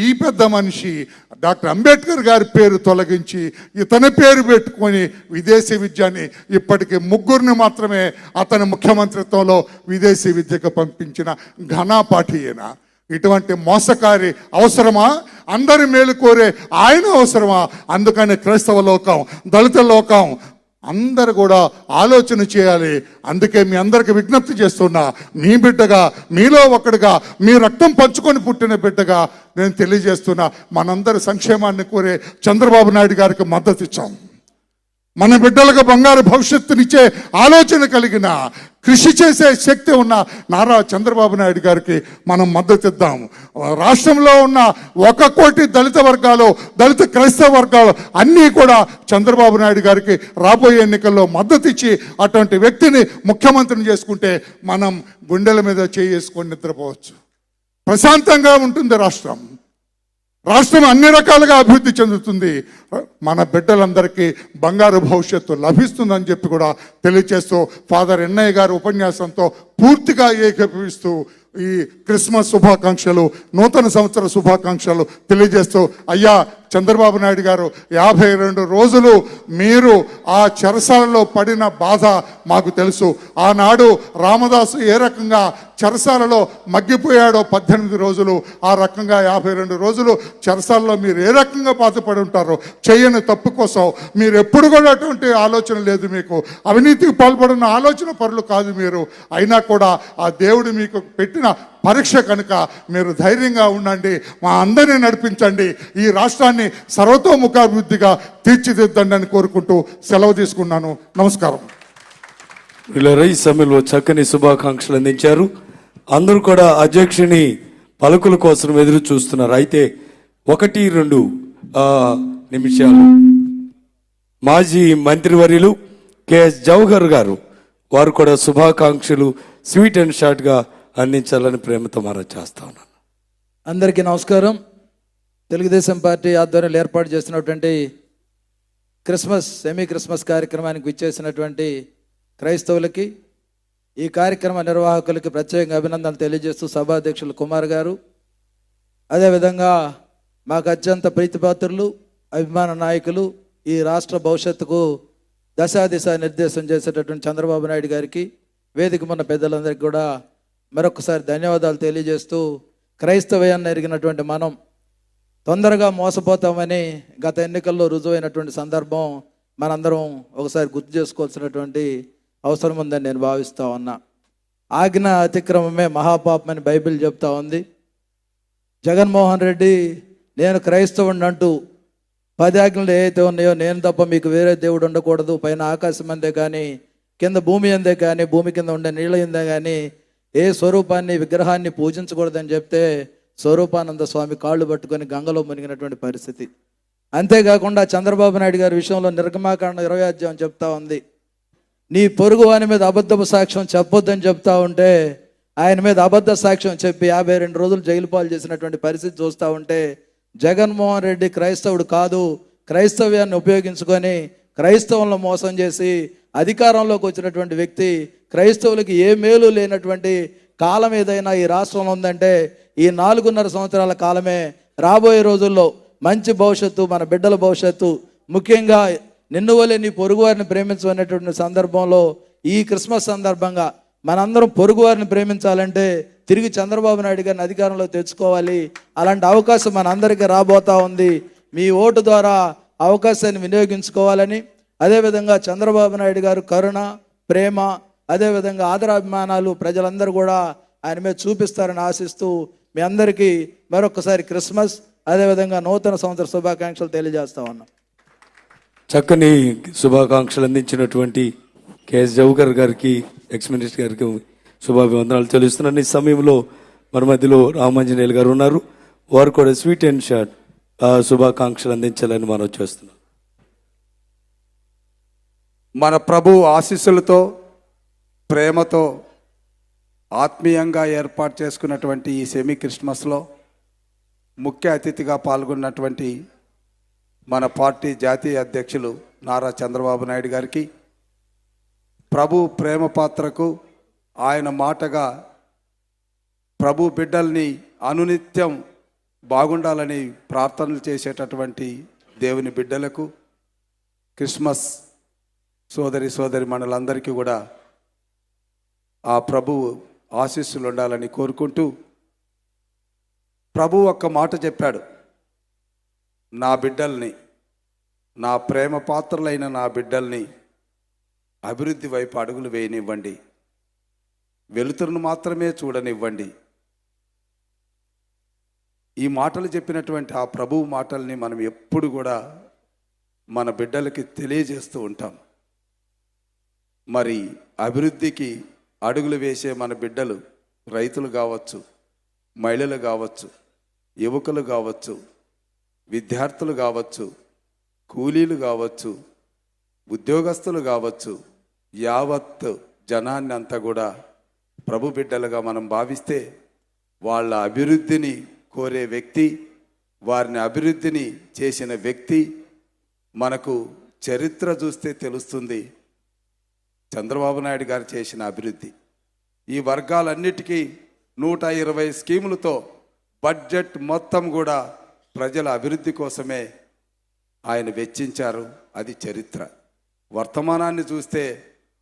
ఈ పెద్ద మనిషి డాక్టర్ అంబేద్కర్ గారి పేరు తొలగించి ఇతని పేరు పెట్టుకొని విదేశీ విద్యని ఇప్పటికి 3 మాత్రమే అతని ముఖ్యమంత్రిత్వంలో విదేశీ విద్యకు పంపించిన ఘనాపాఠి ఈయన. ఇటువంటి మోసకారి అవసరమా? అందరి మేలు కోరే ఆయన అవసరమా? అందుకని క్రైస్తవ లోకం, దళిత లోకం అందరు కూడా ఆలోచన చేయాలి. అందుకే మీ అందరికి విజ్ఞప్తి చేస్తున్నా, మీ బిడ్డగా, మీలో ఒకడుగా, మీ రక్తం పంచుకొని పుట్టిన బిడ్డగా నేను తెలియజేస్తున్నా, మనందరి సంక్షేమాన్ని కోరే చంద్రబాబు నాయుడు గారికి మద్దతు ఇచ్చాం. మన బిడ్డలకు బంగారు భవిష్యత్తునిచ్చే ఆలోచన కలిగిన, కృషి చేసే శక్తి ఉన్న నారా చంద్రబాబు నాయుడు గారికి మనం మద్దతు ఇద్దాం. రాష్ట్రంలో ఉన్న 1 కోటి దళిత వర్గాలు, దళిత క్రైస్తవ వర్గాలు అన్నీ కూడా చంద్రబాబు నాయుడు గారికి రాబోయే ఎన్నికల్లో మద్దతు ఇచ్చి అటువంటి వ్యక్తిని ముఖ్యమంత్రిని చేసుకుంటే మనం గుండెల మీద చేసుకొని నిద్రపోవచ్చు. ప్రశాంతంగా ఉంటుంది రాష్ట్రం. రాష్ట్రం అన్ని రకాలుగా అభివృద్ధి చెందుతుంది. మన బిడ్డలందరికీ బంగారు భవిష్యత్తు లభిస్తుందని చెప్పి కూడా తెలియజేస్తూ, ఫాదర్ ఎన్నయ్య గారి ఉపన్యాసంతో పూర్తిగా ఏకీభవిస్తూ ఈ క్రిస్మస్ శుభాకాంక్షలు, నూతన సంవత్సర శుభాకాంక్షలు తెలియజేస్తూ, అయ్యా చంద్రబాబు నాయుడు గారు 52 రోజులు మీరు ఆ చెరసాలలో పడిన బాధ మాకు తెలుసు. ఆనాడు రామదాసు ఏ రకంగా చెరసాలలో మగ్గిపోయాడో 18 రోజులు, ఆ రకంగా 52 రోజులు చెరసాలలో మీరు ఏ రకంగా బాధపడి ఉంటారో, చేయని తప్పు కోసం మీరు ఎప్పుడు కూడా అటువంటి ఆలోచన లేదు మీకు. అవినీతికి పాల్పడిన ఆలోచన పరులు కాదు మీరు. అయినా కూడా ఆ దేవుడు మీకు పెట్టిన పరీక్ష కనుక మీరు ధైర్యంగా ఉండండి, మా అందరినీ నడిపించండి, ఈ రాష్ట్రాన్ని సర్వతోముఖాభివృద్ధిగా తీర్చిదిద్దండి అని కోరుకుంటూ సెలవు తీసుకున్నాను. నమస్కారం. వీళ్ళ ఈ సమయంలో చక్కని శుభాకాంక్షలు అందించారు. అందరూ కూడా అధ్యక్షుని పలుకుల కోసం ఎదురు చూస్తున్నారు. అయితే 1-2 నిమిషాలు మాజీ మంత్రివర్యులు కెఎస్ జవహర్ గారు, వారు కూడా శుభాకాంక్షలు స్వీట్ అండ్ షార్ట్గా అందించాలని ప్రేమతో మనం చేస్తా ఉన్నాను. అందరికీ నమస్కారం. తెలుగుదేశం పార్టీ ఆధ్వర్యంలో ఏర్పాటు చేసినటువంటి సెమీ క్రిస్మస్ కార్యక్రమానికి విచ్చేసినటువంటి క్రైస్తవులకి, ఈ కార్యక్రమ నిర్వాహకులకి ప్రత్యేకంగా అభినందనలు తెలియజేస్తూ సభాధ్యక్షులు కుమార్ గారు, అదేవిధంగా మాకు అత్యంత ప్రీతిపాత్రులు, అభిమాన నాయకులు, ఈ రాష్ట్ర భవిష్యత్తుకు దశాదిశ నిర్దేశం చేసేటటువంటి చంద్రబాబు నాయుడు గారికి, వేదిక ఉన్న పెద్దలందరికీ కూడా మరొకసారి ధన్యవాదాలు తెలియజేస్తూ, క్రైస్తవ్యాన్ని ఎరిగినటువంటి మనం తొందరగా మోసపోతామని గత ఎన్నికల్లో రుజువైనటువంటి సందర్భం మనందరం ఒకసారి గుర్తు చేసుకోవాల్సినటువంటి అవసరం ఉందని నేను భావిస్తూ ఉన్నా. ఆజ్ఞ అతిక్రమమే మహాపాపమని బైబిల్ చెప్తా ఉంది. జగన్మోహన్ రెడ్డి నేను క్రైస్తవుడిని అంటూ 10 ఆజ్ఞలు ఏవైతే ఉన్నాయో, నేను తప్ప మీకు వేరే దేవుడు ఉండకూడదు, పైన ఆకాశం అందే కానీ కింద భూమి అందే కానీ భూమి కింద ఉండే నీళ్ళ అందే కానీ ఏ స్వరూపాన్ని విగ్రహాన్ని పూజించకూడదని చెప్తే స్వరూపానంద స్వామి కాళ్ళు పట్టుకొని గంగలో మునిగినటువంటి పరిస్థితి. అంతేకాకుండా చంద్రబాబు నాయుడు గారి విషయంలో నిర్గమాకాండ 20వ అధ్యాయం చెప్తా ఉంది, నీ పొరుగు వాని మీద అబద్ధపు సాక్ష్యం చెప్పొద్దని చెప్తా ఉంటే ఆయన మీద అబద్ధ సాక్ష్యం చెప్పి 52 రోజులు జైలు పాలు చేసినటువంటి పరిస్థితి చూస్తూ ఉంటే, జగన్మోహన్ రెడ్డి క్రైస్తవుడు కాదు, క్రైస్తవ్యాన్ని ఉపయోగించుకొని క్రైస్తవులను మోసం చేసి అధికారంలోకి వచ్చినటువంటి వ్యక్తి. క్రైస్తవులకి ఏ మేలు లేనటువంటి కాలం ఏదైనా ఈ రాష్ట్రంలో ఉందంటే ఈ 4.5 సంవత్సరాల కాలమే. రాబోయే రోజుల్లో మంచి భవిష్యత్తు, మన బిడ్డల భవిష్యత్తు, ముఖ్యంగా నిన్ను వలె నీ పొరుగువారిని ప్రేమించమనేటువంటి సందర్భంలో ఈ క్రిస్మస్ సందర్భంగా మనందరం పొరుగువారిని ప్రేమించాలంటే తిరిగి చంద్రబాబు నాయుడు గారిని అధికారంలో తెచ్చుకోవాలి. అలాంటి అవకాశం మనందరికీ రాబోతా ఉంది. మీ ఓటు ద్వారా అవకాశాన్ని వినియోగించుకోవాలని, అదేవిధంగా చంద్రబాబు నాయుడు గారు కరుణ, ప్రేమ, అదేవిధంగా ఆదరాభిమానాలు ప్రజలందరూ కూడా ఆయన మీద చూపిస్తారని ఆశిస్తూ మీ అందరికీ మరొకసారి క్రిస్మస్, అదేవిధంగా నూతన సంవత్సర శుభాకాంక్షలు తెలియజేస్తా ఉన్నాం. చక్కని శుభాకాంక్షలు అందించినటువంటి కేఎస్ జవహర్ గారికి, ఎక్స్ మినిస్టర్ గారికి శుభాభివందనాలు తెలుస్తున్నాను. ఈ సమయంలో మన మధ్యలో రామాంజనేయులు గారు ఉన్నారు. వారు కూడా స్వీట్ అండ్ షార్ట్ శుభాకాంక్షలు అందించాలని మనం చేస్తున్నాం. మన ప్రభు ఆశీస్సులతో, ప్రేమతో ఆత్మీయంగా ఏర్పాటు చేసుకున్నటువంటి ఈ సెమీ క్రిస్మస్లో ముఖ్య అతిథిగా పాల్గొన్నటువంటి మన పార్టీ జాతీయ అధ్యక్షులు నారా చంద్రబాబు నాయుడు గారికి, ప్రభు ప్రేమ పాత్రకు ఆయన మాటగా ప్రభు బిడ్డల్ని అనునిత్యం బాగుండాలని ప్రార్థనలు చేసేటటువంటి దేవుని బిడ్డలకు, క్రిస్మస్ సోదరి మనలందరికీ కూడా ఆ ప్రభువు ఆశీస్సులు ఉండాలని కోరుకుంటూ, ప్రభు ఒక్క మాట చెప్పాడు, నా బిడ్డల్ని, నా ప్రేమ పాత్రలైన నా బిడ్డల్ని అభివృద్ధి వైపు అడుగులు వేయనివ్వండి, వెలుతురును మాత్రమే చూడనివ్వండి. ఈ మాటలు చెప్పినటువంటి ఆ ప్రభువు మాటల్ని మనం ఎప్పుడు కూడా మన బిడ్డలకి తెలియజేస్తూ ఉంటాం. మరి అభివృద్ధికి అడుగులు వేసే మన బిడ్డలు రైతులు కావచ్చు, మహిళలు కావచ్చు, యువకులు కావచ్చు, విద్యార్థులు కావచ్చు, కూలీలు కావచ్చు, ఉద్యోగస్తులు కావచ్చు, యావత్ జనాన్ని అంతా కూడా ప్రభు బిడ్డలుగా మనం భావిస్తే వాళ్ళ అభివృద్ధిని కోరే వ్యక్తి, వారిని అభివృద్ధిని చేసిన వ్యక్తి మనకు చరిత్ర చూస్తే తెలుస్తుంది. చంద్రబాబు నాయుడు గారు చేసిన అభివృద్ధి ఈ వర్గాలన్నిటికీ 120 స్కీములతో బడ్జెట్ మొత్తం కూడా ప్రజల అభివృద్ధి కోసమే ఆయన వెచ్చించారు. అది చరిత్ర. వర్తమానాన్ని చూస్తే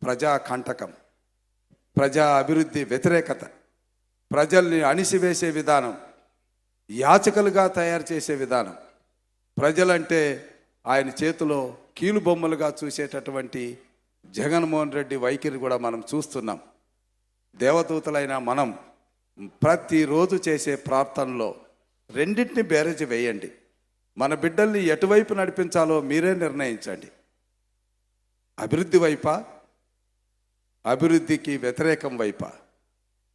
ప్రజా కంటకం, ప్రజా అభివృద్ధి వ్యతిరేకత, ప్రజల్ని అణిసివేసే విధానం, యాచకులుగా తయారు చేసే విధానం, ప్రజలంటే ఆయన చేతిలో కీలుబొమ్మలుగా చూసేటటువంటి జగన్మోహన్ రెడ్డి వైఖరి కూడా మనం చూస్తున్నాం. దేవదూతలైన మనం ప్రతిరోజు చేసే ప్రార్థనలో రెండింటిని బేరేజ్ వేయండి. మన బిడ్డల్ని ఎటువైపు నడిపించాలో మీరే నిర్ణయించండి. అభివృద్ధి వైపా, అభివృద్ధికి వ్యతిరేకం వైపా?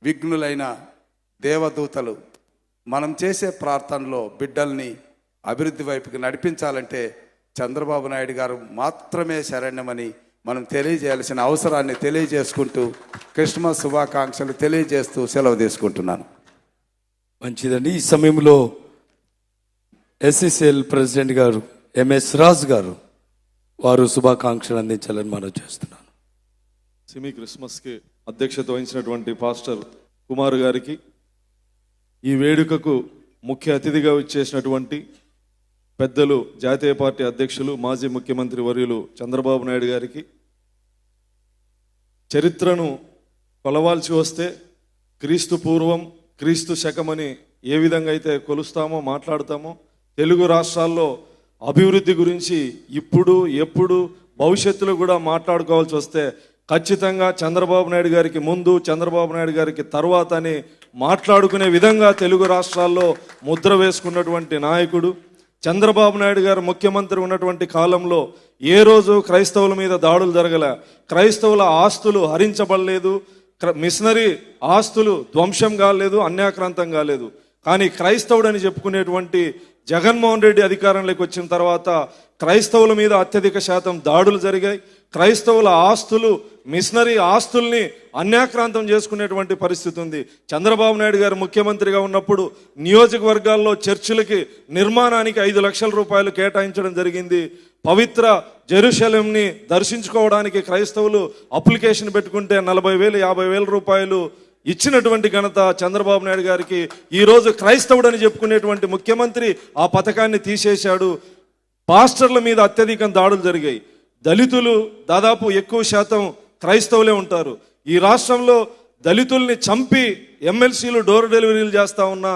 విఘ్నులైన దేవదూతలు మనం చేసే ప్రార్థనలో బిడ్డల్ని అభివృద్ధి వైపుకి నడిపించాలంటే చంద్రబాబు నాయుడు గారు మాత్రమే శరణ్యమని మనం తెలియజేయాల్సిన అవసరాన్ని తెలియజేసుకుంటూ క్రిస్మస్ శుభాకాంక్షలు తెలియజేస్తూ సెలవు తీసుకుంటున్నాను. మంచిదండి. ఈ సమయంలో ఎస్సీసీఎల్ ప్రెసిడెంట్ గారు ఎంఎస్ రాజ్ గారు వారు శుభాకాంక్షలు అందించాలని మనం చేస్తున్నాను. సెమీ క్రిస్మస్కి అధ్యక్షత వహించినటువంటి పాస్టర్ కుమార్ గారికి, ఈ వేడుకకు ముఖ్య అతిథిగా వచ్చేసినటువంటి పెద్దలు జాతీయ పార్టీ అధ్యక్షులు మాజీ ముఖ్యమంత్రి వర్యులు చంద్రబాబు నాయుడు గారికి, చరిత్రను కొలవాల్సి వస్తే క్రీస్తు పూర్వం క్రీస్తు శకమని ఏ విధంగా అయితే కొలుస్తామో మాట్లాడతామో, తెలుగు రాష్ట్రాల్లో అభివృద్ధి గురించి ఇప్పుడు ఎప్పుడు భవిష్యత్తులో కూడా మాట్లాడుకోవాల్సి వస్తే ఖచ్చితంగా చంద్రబాబు నాయుడు గారికి ముందు, చంద్రబాబు నాయుడు గారికి తర్వాత అని మాట్లాడుకునే విధంగా తెలుగు రాష్ట్రాల్లో ముద్ర వేసుకున్నటువంటి నాయకుడు. చంద్రబాబు నాయుడు గారు ముఖ్యమంత్రి ఉన్నటువంటి కాలంలో ఏ రోజు క్రైస్తవుల మీద దాడులు జరగల, క్రైస్తవుల ఆస్తులు హరించబడలేదు, మిషనరీ ఆస్తులు ధ్వంసం కాలేదు, అన్యాక్రాంతం కాలేదు. కానీ క్రైస్తవుడు అని చెప్పుకునేటువంటి జగన్మోహన్ రెడ్డి అధికారంలోకి వచ్చిన తర్వాత క్రైస్తవుల మీద అత్యధిక శాతం దాడులు జరిగాయి. క్రైస్తవుల ఆస్తులు, మిషనరీ ఆస్తుల్ని అన్యాక్రాంతం చేసుకునేటువంటి పరిస్థితి ఉంది. చంద్రబాబు నాయుడు గారు ముఖ్యమంత్రిగా ఉన్నప్పుడు నియోజకవర్గాల్లో చర్చిలకి నిర్మాణానికి 5 లక్షల రూపాయలు కేటాయించడం జరిగింది. పవిత్ర జెరూసలేంని దర్శించుకోవడానికి క్రైస్తవులు అప్లికేషన్ పెట్టుకుంటే 40,000, 50,000 రూపాయలు ఇచ్చినటువంటి ఘనత చంద్రబాబు నాయుడు గారికి. ఈరోజు క్రైస్తవుడు అని చెప్పుకునేటువంటి ముఖ్యమంత్రి ఆ పథకాన్ని తీసేశాడు. పాస్టర్ల మీద అత్యధికం దాడులు జరిగాయి. దళితులు దాదాపు ఎక్కువ శాతం క్రైస్తవులే ఉంటారు. ఈ రాష్ట్రంలో దళితుల్ని చంపి ఎమ్మెల్సీలు డోర్ డెలివరీలు చేస్తా ఉన్న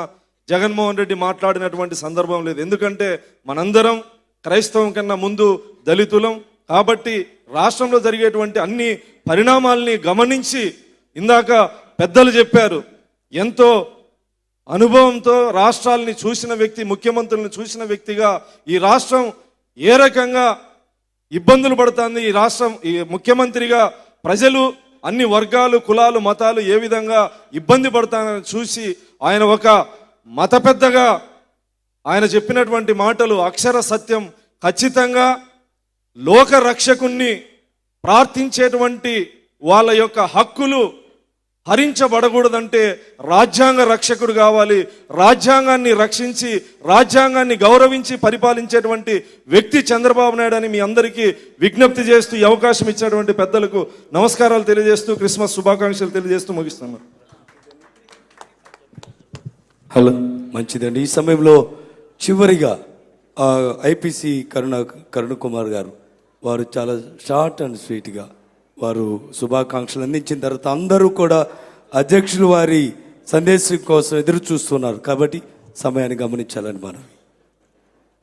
జగన్మోహన్ రెడ్డి మాట్లాడినటువంటి సందర్భం లేదు. ఎందుకంటే మనందరం క్రైస్తవం కన్నా ముందు దళితులం కాబట్టి రాష్ట్రంలో జరిగేటువంటి అన్ని పరిణామాల్ని గమనించి, ఇందాక పెద్దలు చెప్పారు, ఎంతో అనుభవంతో రాష్ట్రాలని చూసిన వ్యక్తి, ముఖ్యమంత్రులను చూసిన వ్యక్తిగా ఈ రాష్ట్రం ఏ రకంగా ఇబ్బందులు పడుతుంది, ఈ రాష్ట్రం ఈ ముఖ్యమంత్రిగా ప్రజలు అన్ని వర్గాలు, కులాలు, మతాలు ఏ విధంగా ఇబ్బంది పడతానని చూసి ఆయన ఒక మత పెద్దగా ఆయన చెప్పినటువంటి మాటలు అక్షర సత్యం. ఖచ్చితంగా లోక రక్షకుణ్ణి ప్రార్థించేటువంటి వాళ్ళ యొక్క హక్కులు హరించబడకూడదంటే రాజ్యాంగ రక్షకుడు కావాలి. రాజ్యాంగాన్ని రక్షించి, రాజ్యాంగాన్ని గౌరవించి పరిపాలించేటువంటి వ్యక్తి చంద్రబాబు నాయుడు అని మీ అందరికీ విజ్ఞప్తి చేస్తూ, ఈ అవకాశం ఇచ్చినటువంటి పెద్దలకు నమస్కారాలు తెలియజేస్తూ, క్రిస్మస్ శుభాకాంక్షలు తెలియజేస్తూ ముగిస్తున్నాను. హలో, మంచిదండి. ఈ సమయంలో చివరిగా ఐపీసీ కరుణ కుమార్ గారు వారు చాలా షార్ట్ అండ్ స్వీట్గా వారు శుభాకాంక్షలు అందించిన తర్వాత అందరూ కూడా అధ్యక్షులు వారి సందేశం కోసం ఎదురు చూస్తున్నారు కాబట్టి సమయాన్ని గమనించాలని మనం.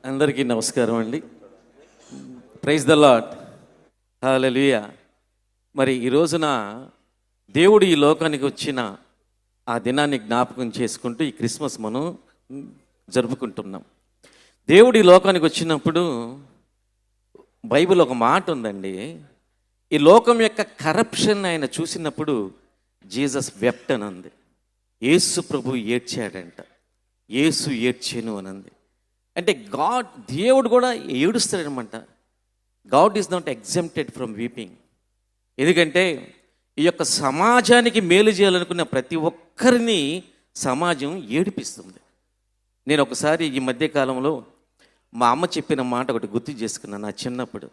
అందరికీ నమస్కారం అండి. ప్రైజ్ ద లార్డ్, హల్లెలూయా. మరి ఈ రోజున దేవుడు ఈ లోకానికి వచ్చిన ఆ దినాన్ని జ్ఞాపకం చేసుకుంటూ ఈ క్రిస్మస్ మనం జరుపుకుంటున్నాం. దేవుడు ఈ లోకానికి వచ్చినప్పుడు బైబిల్ ఒక మాట ఉందండి, ఈ లోకం యొక్క కరప్షన్ ఆయన చూసినప్పుడు జీసస్ వెప్ట్ అని ఉంది. యేసు ప్రభు ఏడ్చాడంట, యేసు ఏడ్చాను అనంది. అంటే దేవుడు కూడా ఏడుస్తాడనమాట. God is not exempted from weeping. ఎందుకంటే ఈ యొక్క సమాజానికి మేలు చేయాలనుకున్న ప్రతి ఒక్కరిని సమాజం ఏడిపిస్తుంది. నేను ఒకసారి ఈ మధ్యకాలంలో మా అమ్మ చెప్పిన మాట ఒకటి గుర్తు చేసుకున్నాను. నా చిన్నప్పుడు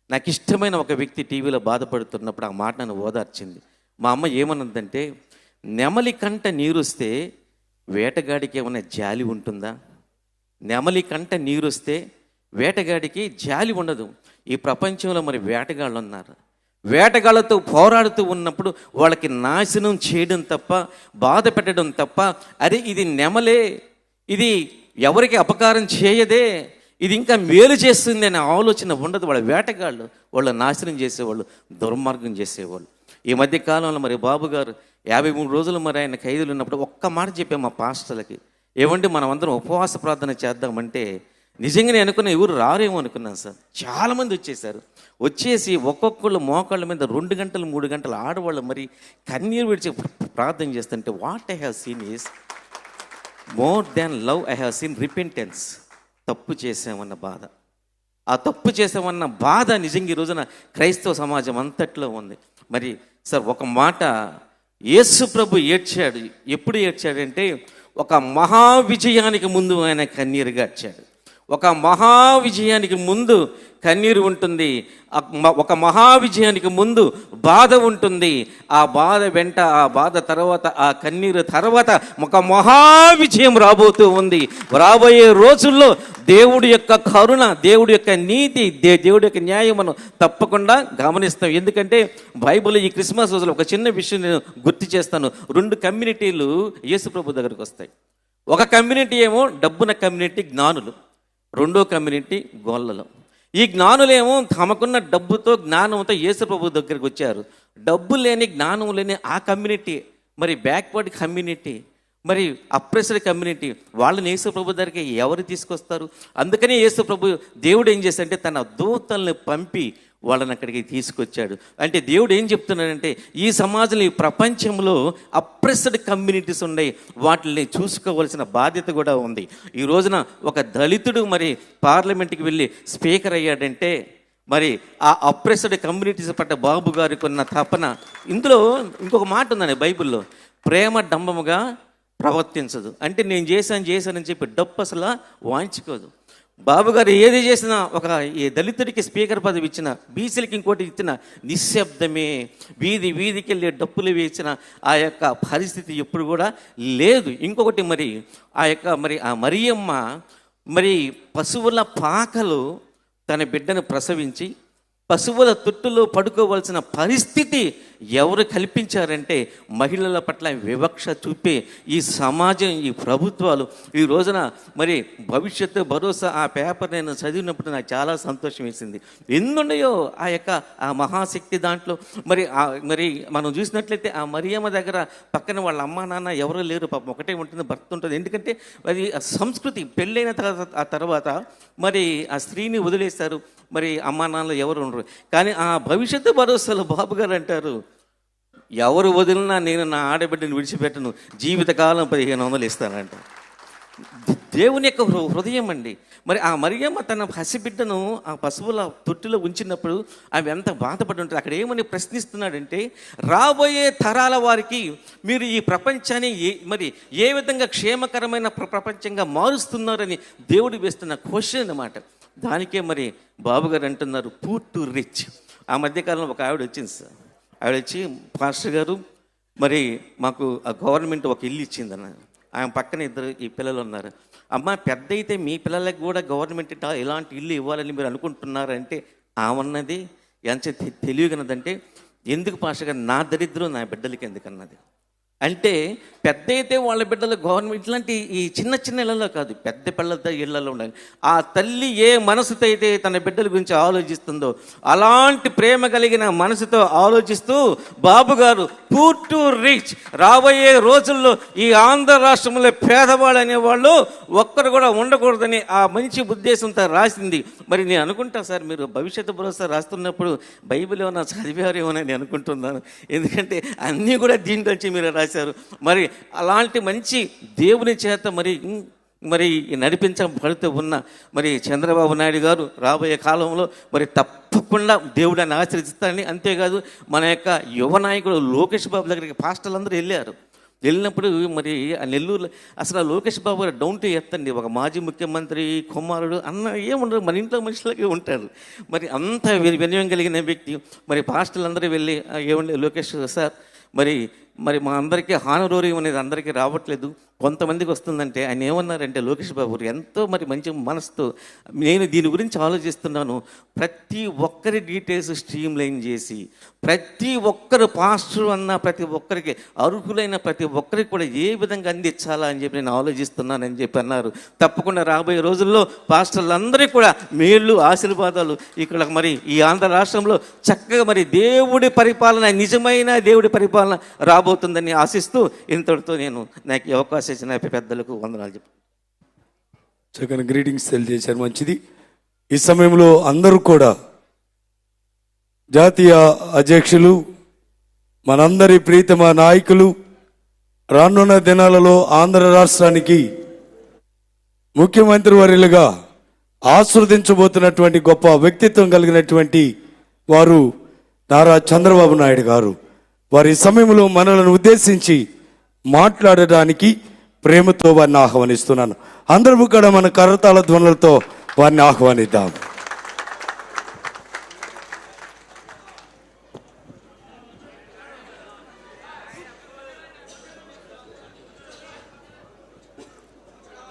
నాకు ఇష్టమైన ఒక వ్యక్తి టీవీలో బాధపడుతున్నప్పుడు ఆ మాట నన్ను ఓదార్చింది. మా అమ్మ ఏమన్నదంటే, నెమలి కంట నీరుస్తే వేటగాడికి ఏమైనా జాలి ఉంటుందా? నెమలి కంట నీరుస్తే వేటగాడికి జాలి ఉండదు. ఈ ప్రపంచంలో మరి వేటగాళ్ళు ఉన్నారు. వేటగాళ్ళతో పోరాడుతూ ఉన్నప్పుడు వాళ్ళకి నాశనం చేయడం తప్ప, బాధ పెట్టడం తప్ప, అరే ఇది నెమలే, ఇది ఎవరికి అపకారం చేయదే, ఇది ఇంకా మేలు చేస్తుంది అనే ఆలోచన ఉండదు. వాళ్ళ వేటగాళ్ళు వాళ్ళు నాశనం చేసేవాళ్ళు, దుర్మార్గం చేసేవాళ్ళు. ఈ మధ్య కాలంలో మరి బాబు గారు 53 రోజులు మరి ఆయన ఖైదులు ఉన్నప్పుడు ఒక్క మాట చెప్పాము మా పాస్టర్లకి, ఏమంటే మనం అందరం ఉపవాస ప్రార్థన చేద్దామంటే నిజంగా నేను అనుకున్నా ఎవరు రారేమో అనుకున్నాను సార్. చాలామంది వచ్చేసారు. వచ్చేసి ఒక్కొక్కళ్ళు మోకాళ్ళ మీద 2 గంటలు 3 గంటలు ఆడవాళ్ళు మరి కన్నీరు విడిచి ప్రార్థన చేస్తుంటే what I have seen is more than love I have seen repentance. తప్పు చేసామన్న బాధ, ఆ తప్పు చేసామన్న బాధ నిజంగా ఈ రోజున క్రైస్తవ సమాజం అంతట్లో ఉంది. మరి సార్ ఒక మాట, యేసు ప్రభు ఏడ్చాడు. ఎప్పుడు ఏడ్చాడంటే ఒక మహా విజయానికి ముందు ఆయన కన్నీరుగా ఏడ్చాడు. ఒక మహా విజయానికి ముందు కన్నీరు ఉంటుంది, ఒక మహా విజయానికి ముందు బాధ ఉంటుంది, ఆ బాధ వెంట, ఆ బాధ తర్వాత, ఆ కన్నీరు తర్వాత ఒక మహా విజయం రాబోతూ ఉంది. రాబోయే రోజుల్లో దేవుడి యొక్క కరుణ, దేవుడి యొక్క నీతి, దేవుడి యొక్క న్యాయం మనం తప్పకుండా గమనిస్తాం. ఎందుకంటే బైబిల్ ఈ క్రిస్మస్ రోజులో ఒక చిన్న విషయం నేను గుర్తు చేస్తాను. 2 కమ్యూనిటీలు యేసు ప్రభు దగ్గరికి వస్తాయి. ఒక కమ్యూనిటీ ఏమో డబ్బున కమ్యూనిటీ, జ్ఞానులు. రెండో కమ్యూనిటీ గొల్లలు. ఈ జ్ఞానులేమో తమకున్న డబ్బుతో, జ్ఞానంతో యేసు ప్రభు దగ్గరికి వచ్చారు. డబ్బు లేని, జ్ఞానం లేని ఆ కమ్యూనిటీ, మరి బ్యాక్వర్డ్ కమ్యూనిటీ, మరి అప్రెస్డ్ కమ్యూనిటీ, వాళ్ళని యేసు ప్రభు దగ్గరికి ఎవరు తీసుకొస్తారు? అందుకనే యేసు ప్రభు దేవుడు ఏం చేశాడంటే తన దూతల్ని పంపి వాళ్ళని అక్కడికి తీసుకొచ్చాడు. అంటే దేవుడు ఏం చెప్తున్నాడంటే ఈ సమాజంలో, ఈ ప్రపంచంలో అప్రెస్డ్ కమ్యూనిటీస్ ఉన్నాయి, వాటిని చూసుకోవాల్సిన బాధ్యత కూడా ఉంది. ఈ రోజున ఒక దళితుడు మరి పార్లమెంట్కి వెళ్ళి స్పీకర్ అయ్యాడంటే మరి ఆ అప్రెస్డ్ కమ్యూనిటీస్ పట్ల బాబు గారికి ఉన్న తపన. ఇందులో ఇంకొక మాట ఉందండి బైబిల్లో, ప్రేమ డంబముగా ప్రవర్తించదు. అంటే నేను చేశానని చెప్పి డప్పు అసలు వాంచుకోదు. బాబు గారు ఏది చేసినా, ఒక ఈ దళితుడికి స్పీకర్ పదవి ఇచ్చిన, బీసీలకి ఇంకోటి ఇచ్చిన, నిశ్శబ్దమే. వీధికి వెళ్ళి డప్పులు వేసిన ఆ యొక్క పరిస్థితి ఎప్పుడు కూడా లేదు. ఇంకొకటి మరి ఆ మరియమ్మ మరి పశువుల పాకలు తన బిడ్డను ప్రసవించి పశువుల తొట్టులో పడుకోవలసిన పరిస్థితి ఎవరు కల్పించారంటే మహిళల పట్ల వివక్ష చూపే ఈ సమాజం, ఈ ప్రభుత్వాలు. ఈ రోజున మరి భవిష్యత్తు భరోసా ఆ పేపర్ నేను చదివినప్పుడు నాకు చాలా సంతోషం వేసింది. ఎన్నున్నాయో ఆ మహాశక్తి దాంట్లో. మరి మనం చూసినట్లయితే ఆ మరియమ్మ దగ్గర పక్కన వాళ్ళ అమ్మా నాన్న ఎవరూ లేరు, పాపం ఒకటే ఉంటుంది, భర్త ఉంటుంది. ఎందుకంటే అది సంస్కృతి. పెళ్ళైన తర్వాత మరి ఆ స్త్రీని వదిలేస్తారు, మరి అమ్మా నాన్నలు ఎవరు ఉండరు. కానీ ఆ భవిష్యత్తు భరోసాలో బాబు గారు అంటారు, ఎవరు వదిలినా నేను నా ఆడబిడ్డను విడిచిపెట్టను, జీవితకాలం 1500 ఇస్తానంట. దేవుని యొక్క హృదయం అండి. మరి ఆ మరియమ్మ తన పసిబిడ్డను ఆ పశువుల తొట్టిలో ఉంచినప్పుడు అవి ఎంత బాధపడి ఉంటుంది. అక్కడ ఏమని ప్రశ్నిస్తున్నాడంటే, రాబోయే తరాల వారికి మీరు ఈ ప్రపంచాన్ని మరి ఏ విధంగా క్షేమకరమైన ప్రపంచంగా మారుస్తున్నారని దేవుడు వేస్తున్న క్వశ్చన్ అన్నమాట. దానికే మరి బాబుగారు అంటున్నారు, పూర్ టు రిచ్. ఆ మధ్యకాలంలో ఒక ఆవిడ వచ్చింది సార్. ఆవిడ వచ్చి, పాస్టర్ గారు మరి మాకు ఆ గవర్నమెంట్ ఒక ఇల్లు ఇచ్చిందన్న. ఆమె పక్కన ఈ పిల్లలు ఉన్నారు. అమ్మ, పెద్ద అయితే మీ పిల్లలకు కూడా గవర్నమెంట్ ఇలాంటి ఇల్లు ఇవ్వాలని మీరు అనుకుంటున్నారంటే ఆమెన్నది ఎంత తెలియగలదంటే, ఎందుకు పాస్టర్ గారు, నా దరిద్రం నా బిడ్డలకి ఎందుకన్నది. అంటే పెద్ద అయితే వాళ్ళ బిడ్డలు గవర్నమెంట్ ఇట్లాంటి ఈ చిన్న ఇళ్లలో కాదు, పెద్ద పిల్లల ఇళ్లలో ఉండాలి. ఆ తల్లి ఏ మనసుతో అయితే తన బిడ్డల గురించి ఆలోచిస్తుందో అలాంటి ప్రేమ కలిగిన మనసుతో ఆలోచిస్తూ బాబు గారు పూర్ టు రిచ్, రాబోయే రోజుల్లో ఈ ఆంధ్ర రాష్ట్రంలో పేదవాళ్ళు అనేవాళ్ళు ఒక్కరు కూడా ఉండకూడదని ఆ మంచి ఉద్దేశంతో రాసింది. మరి నేను అనుకుంటా సార్, మీరు భవిష్యత్తు భరోసా రాస్తున్నప్పుడు బైబిల్ ఏమైనా చదివారేమోనని నేను అనుకుంటున్నాను. ఎందుకంటే అన్నీ కూడా దీంట్లోంచి మీరు రాశారు. మరి అలాంటి మంచి దేవుని చేత మరి నడిపించబడుతూ ఉన్న మరి చంద్రబాబు నాయుడు గారు రాబోయే కాలంలో మరి తప్పకుండా దేవుడు అని ఆశీర్వదిస్తారని. అంతేకాదు మన యొక్క యువ నాయకుడు లోకేష్ బాబు దగ్గరికి పాస్టర్లు అందరూ వెళ్ళినప్పుడు మరి ఆ నెల్లూరులో అసలు లోకేష్ బాబు గారు డౌన్ టు ఎర్త్ అండి. ఒక మాజీ ముఖ్యమంత్రి కుమారుడు అన్న ఏముండరు, మన ఇంట్లో మనుషులకే ఉంటారు. మరి అంత వినయం కలిగిన వ్యక్తి. మరి పాస్టర్లు అందరూ వెళ్ళి, ఏమండి లోకేష్ సార్, మరి మా అందరికీ హానరోరియం అనేది అందరికీ రావట్లేదు, కొంతమందికి వస్తుందంటే ఆయన ఏమన్నారంటే, లోకేష్ బాబు ఎంతో మరి మంచి మనసుతో నేను దీని గురించి ఆలోచిస్తున్నాను, ప్రతి ఒక్కరి డీటెయిల్స్ స్ట్రీమ్ లైన్ చేసి ప్రతి ఒక్కరు పాస్టర్ అన్న ప్రతి ఒక్కరికి అర్హులైన ప్రతి ఒక్కరికి కూడా ఏ విధంగా అందించాలా అని చెప్పి నేను ఆలోచిస్తున్నానని చెప్పి అన్నారు. తప్పకుండా రాబోయే రోజుల్లో పాస్టర్లందరికీ కూడా మేళ్ళు ఆశీర్వాదాలు ఇక్కడ మరి ఈ ఆంధ్ర రాష్ట్రంలో చక్కగా మరి దేవుడి పరిపాలన, నిజమైన దేవుడి పరిపాలన రాబోతుందని ఆశిస్తూ ఇంతటితో నేను నాకు ఈ అవకాశం ఇచ్చిన పెద్దలకు వందనాలు చెప్పు. చక్కని గ్రీటింగ్స్ తెలియజేశారు, మంచిది. ఈ సమయంలో అందరూ కూడా జాతీయ అధ్యక్షులు, మనందరి ప్రీతమ నాయకులు, రానున్న దినాలలో ఆంధ్ర రాష్ట్రానికి ముఖ్యమంత్రి వర్యులుగా ఆశీర్వదించబోతున్నటువంటి గొప్ప వ్యక్తిత్వం కలిగినటువంటి వారు నారా చంద్రబాబు నాయుడు గారు, వారి సమయంలో మనలను ఉద్దేశించి మాట్లాడడానికి ప్రేమతో వారిని ఆహ్వానిస్తున్నాను. అందరూ కూడా మన కరతాళ ధ్వనులతో వారిని ఆహ్వానిద్దాం.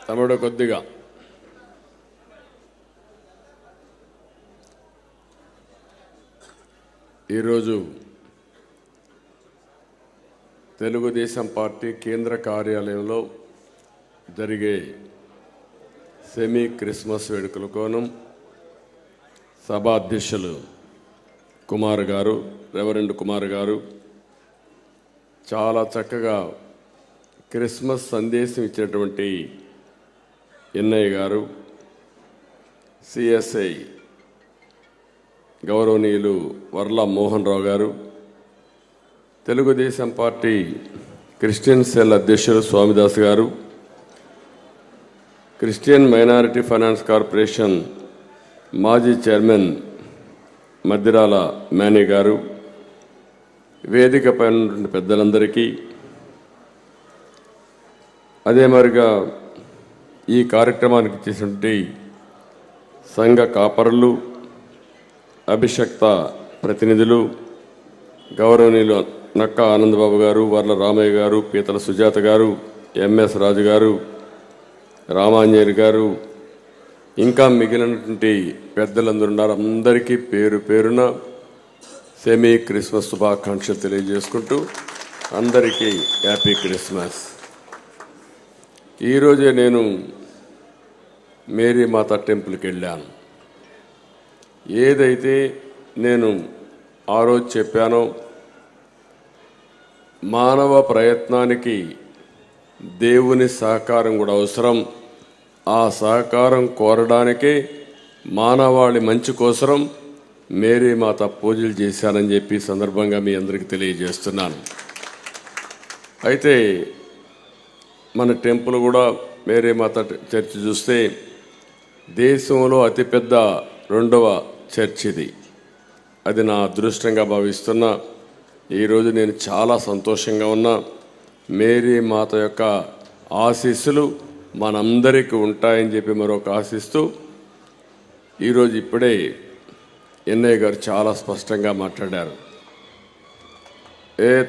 తమ్ముడు కొద్దిగా ఈరోజు తెలుగుదేశం పార్టీ కేంద్ర కార్యాలయంలో జరిగే సెమీ క్రిస్మస్ వేడుకల కోణం సభాధ్యక్షులు కుమార్ గారు, రెవరెండ్ కుమార్ గారు చాలా చక్కగా క్రిస్మస్ సందేశం ఇచ్చినటువంటి ఎన్ఐ గారు, సిఎస్ఐ గౌరవనీయులు వర్ల మోహన్ రావు గారు, తెలుగుదేశం పార్టీ క్రిస్టియన్ సెల్ అధ్యక్షులు స్వామిదాస్ గారు, క్రిస్టియన్ మైనారిటీ ఫైనాన్స్ కార్పొరేషన్ మాజీ చైర్మన్ మద్దిరాల మేనీ గారు, వేదిక పైన ఉన్నటువంటి పెద్దలందరికీ, అదే మరిగా ఈ కార్యక్రమానికి చేసినటువంటి సంఘ కాపరులు, అభిషక్త ప్రతినిధులు, గౌరవనీయులు నక్కా ఆనందబాబు గారు, వర్ల రామయ్య గారు, పీతల సుజాత గారు, ఎంఎస్ రాజు గారు, రామాంజనేయులు గారు, ఇంకా మిగిలినటువంటి పెద్దలందరూ ఉన్నారు. అందరికీ పేరు పేరున సెమీ క్రిస్మస్ శుభాకాంక్షలు తెలియజేసుకుంటూ అందరికీ హ్యాపీ క్రిస్మస్. ఈరోజే నేను మేరీ మాత టెంపుల్కి వెళ్ళాను. ఏదైతే నేను ఆ రోజు చెప్పానో, మానవ ప్రయత్నానికి దేవుని సహకారం కూడా అవసరం. ఆ సహకారం కోరడానికే మానవాళి మంచి కోసం మేరీ మాత పూజలు చేశానని చెప్పి సందర్భంగా మీ అందరికీ తెలియజేస్తున్నాను. అయితే మన టెంపుల్ కూడా మేరీ మాత చర్చ్ చూస్తే దేశంలో అతిపెద్ద 2వ చర్చ్ ఇది. అది నా అదృష్టంగా భావిస్తున్నా. ఈరోజు నేను చాలా సంతోషంగా ఉన్నా. మేరీ మాత యొక్క ఆశీస్సులు మనందరికీ ఉంటాయని చెప్పి మరొక ఆశిస్తూ, ఈరోజు ఇప్పుడే ఎన్ఐ గారు చాలా స్పష్టంగా మాట్లాడారు.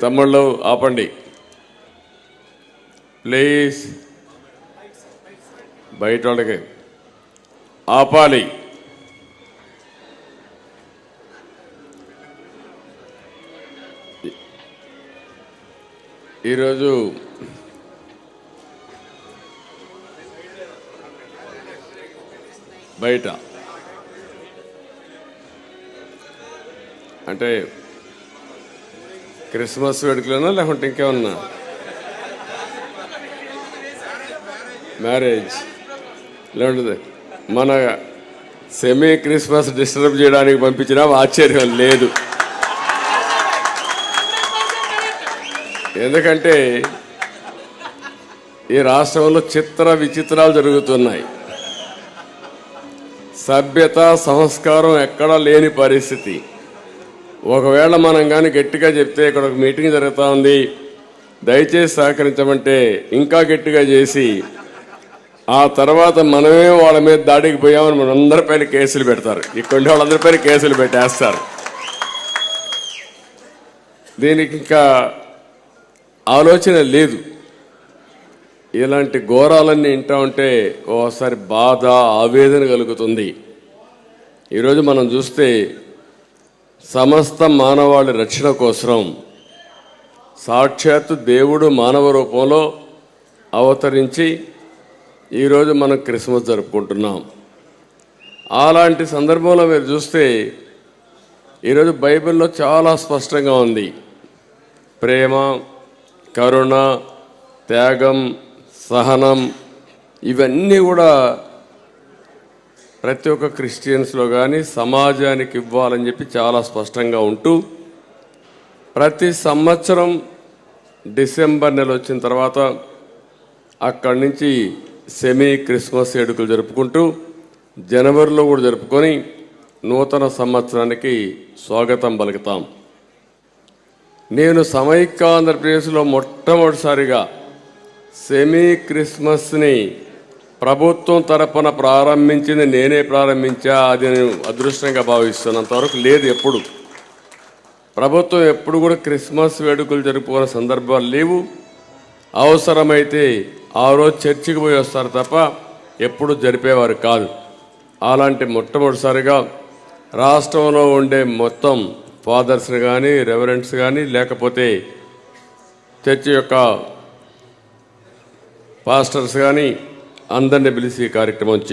తమ్ముళ్ళు ఆపండి ప్లీజ్, బయట వాళ్ళకి ఆపాలి. ఈరోజు బయట అంటే క్రిస్మస్ వేడుకలోనా లేకుంటే ఇంకేమన్నా మ్యారేజ్ లేకుంటుంది మన సెమీ క్రిస్మస్ డిస్టర్బ్ చేయడానికి పంపించినా ఆశ్చర్యం లేదు. ఎందుకంటే ఈ రాష్ట్రంలో చిత్ర విచిత్రాలు జరుగుతున్నాయి. సభ్యత సంస్కారం ఎక్కడా లేని పరిస్థితి. ఒకవేళ మనం కానీ గట్టిగా చెప్తే ఇక్కడ ఒక మీటింగ్ జరుగుతూ ఉంది, దయచేసి సహకరించమంటే ఇంకా గట్టిగా చేసి ఆ తర్వాత మనమే వాళ్ళ మీద దాడికి పోయామని మనందరిపైన కేసులు పెడతారు. ఇక్కడ వాళ్ళందరిపైన కేసులు పెట్టేస్తారు. దీనికి ఇంకా ఆలోచన లేదు. ఇలాంటి ఘోరాలన్నీ వింటా ఉంటే ఓసారి బాధ, ఆవేదన కలుగుతుంది. ఈరోజు మనం చూస్తే సమస్త మానవాళి రక్షణ కోసం సాక్షాత్తు దేవుడు మానవ రూపంలో అవతరించి ఈరోజు మనం క్రిస్మస్ జరుపుకుంటున్నాం. అలాంటి సందర్భంలో మీరు చూస్తే ఈరోజు బైబిల్లో చాలా స్పష్టంగా ఉంది. ప్రేమ, కరుణ, త్యాగం, సహనం ఇవన్నీ కూడా ప్రతి ఒక్క క్రిస్టియన్స్లో కానీ సమాజానికి ఇవ్వాలని చెప్పి చాలా స్పష్టంగా ఉంటూ, ప్రతి సంవత్సరం డిసెంబర్ నెల వచ్చిన తర్వాత అక్కడి నుంచి సెమీ క్రిస్మస్ వేడుకలు జరుపుకుంటూ జనవరిలో కూడా జరుపుకొని నూతన సంవత్సరానికి స్వాగతం పలుకుతాం. నేను సమైక్య ఆంధ్రప్రదేశ్లో మొట్టమొదటిసారిగా సెమీ క్రిస్మస్ని ప్రభుత్వం తరపున ప్రారంభించింది నేనే ప్రారంభించా, అది నేను అదృష్టంగా భావిస్తున్నంతవరకు లేదు. ఎప్పుడు ప్రభుత్వం ఎప్పుడు కూడా క్రిస్మస్ వేడుకలు జరుపుకునే సందర్భాలు లేవు. అవసరమైతే ఆ రోజు చర్చికి పోయి వస్తారు తప్ప ఎప్పుడు జరిపేవారు కాదు. అలాంటి మొట్టమొదటిసారిగా రాష్ట్రంలో ఉండే మొత్తం ఫాదర్స్ని కానీ రెవరెంట్స్ కానీ లేకపోతే చర్చి యొక్క పాస్టర్స్ కానీ అందరినీ పిలిచి ఈ కార్యక్రమం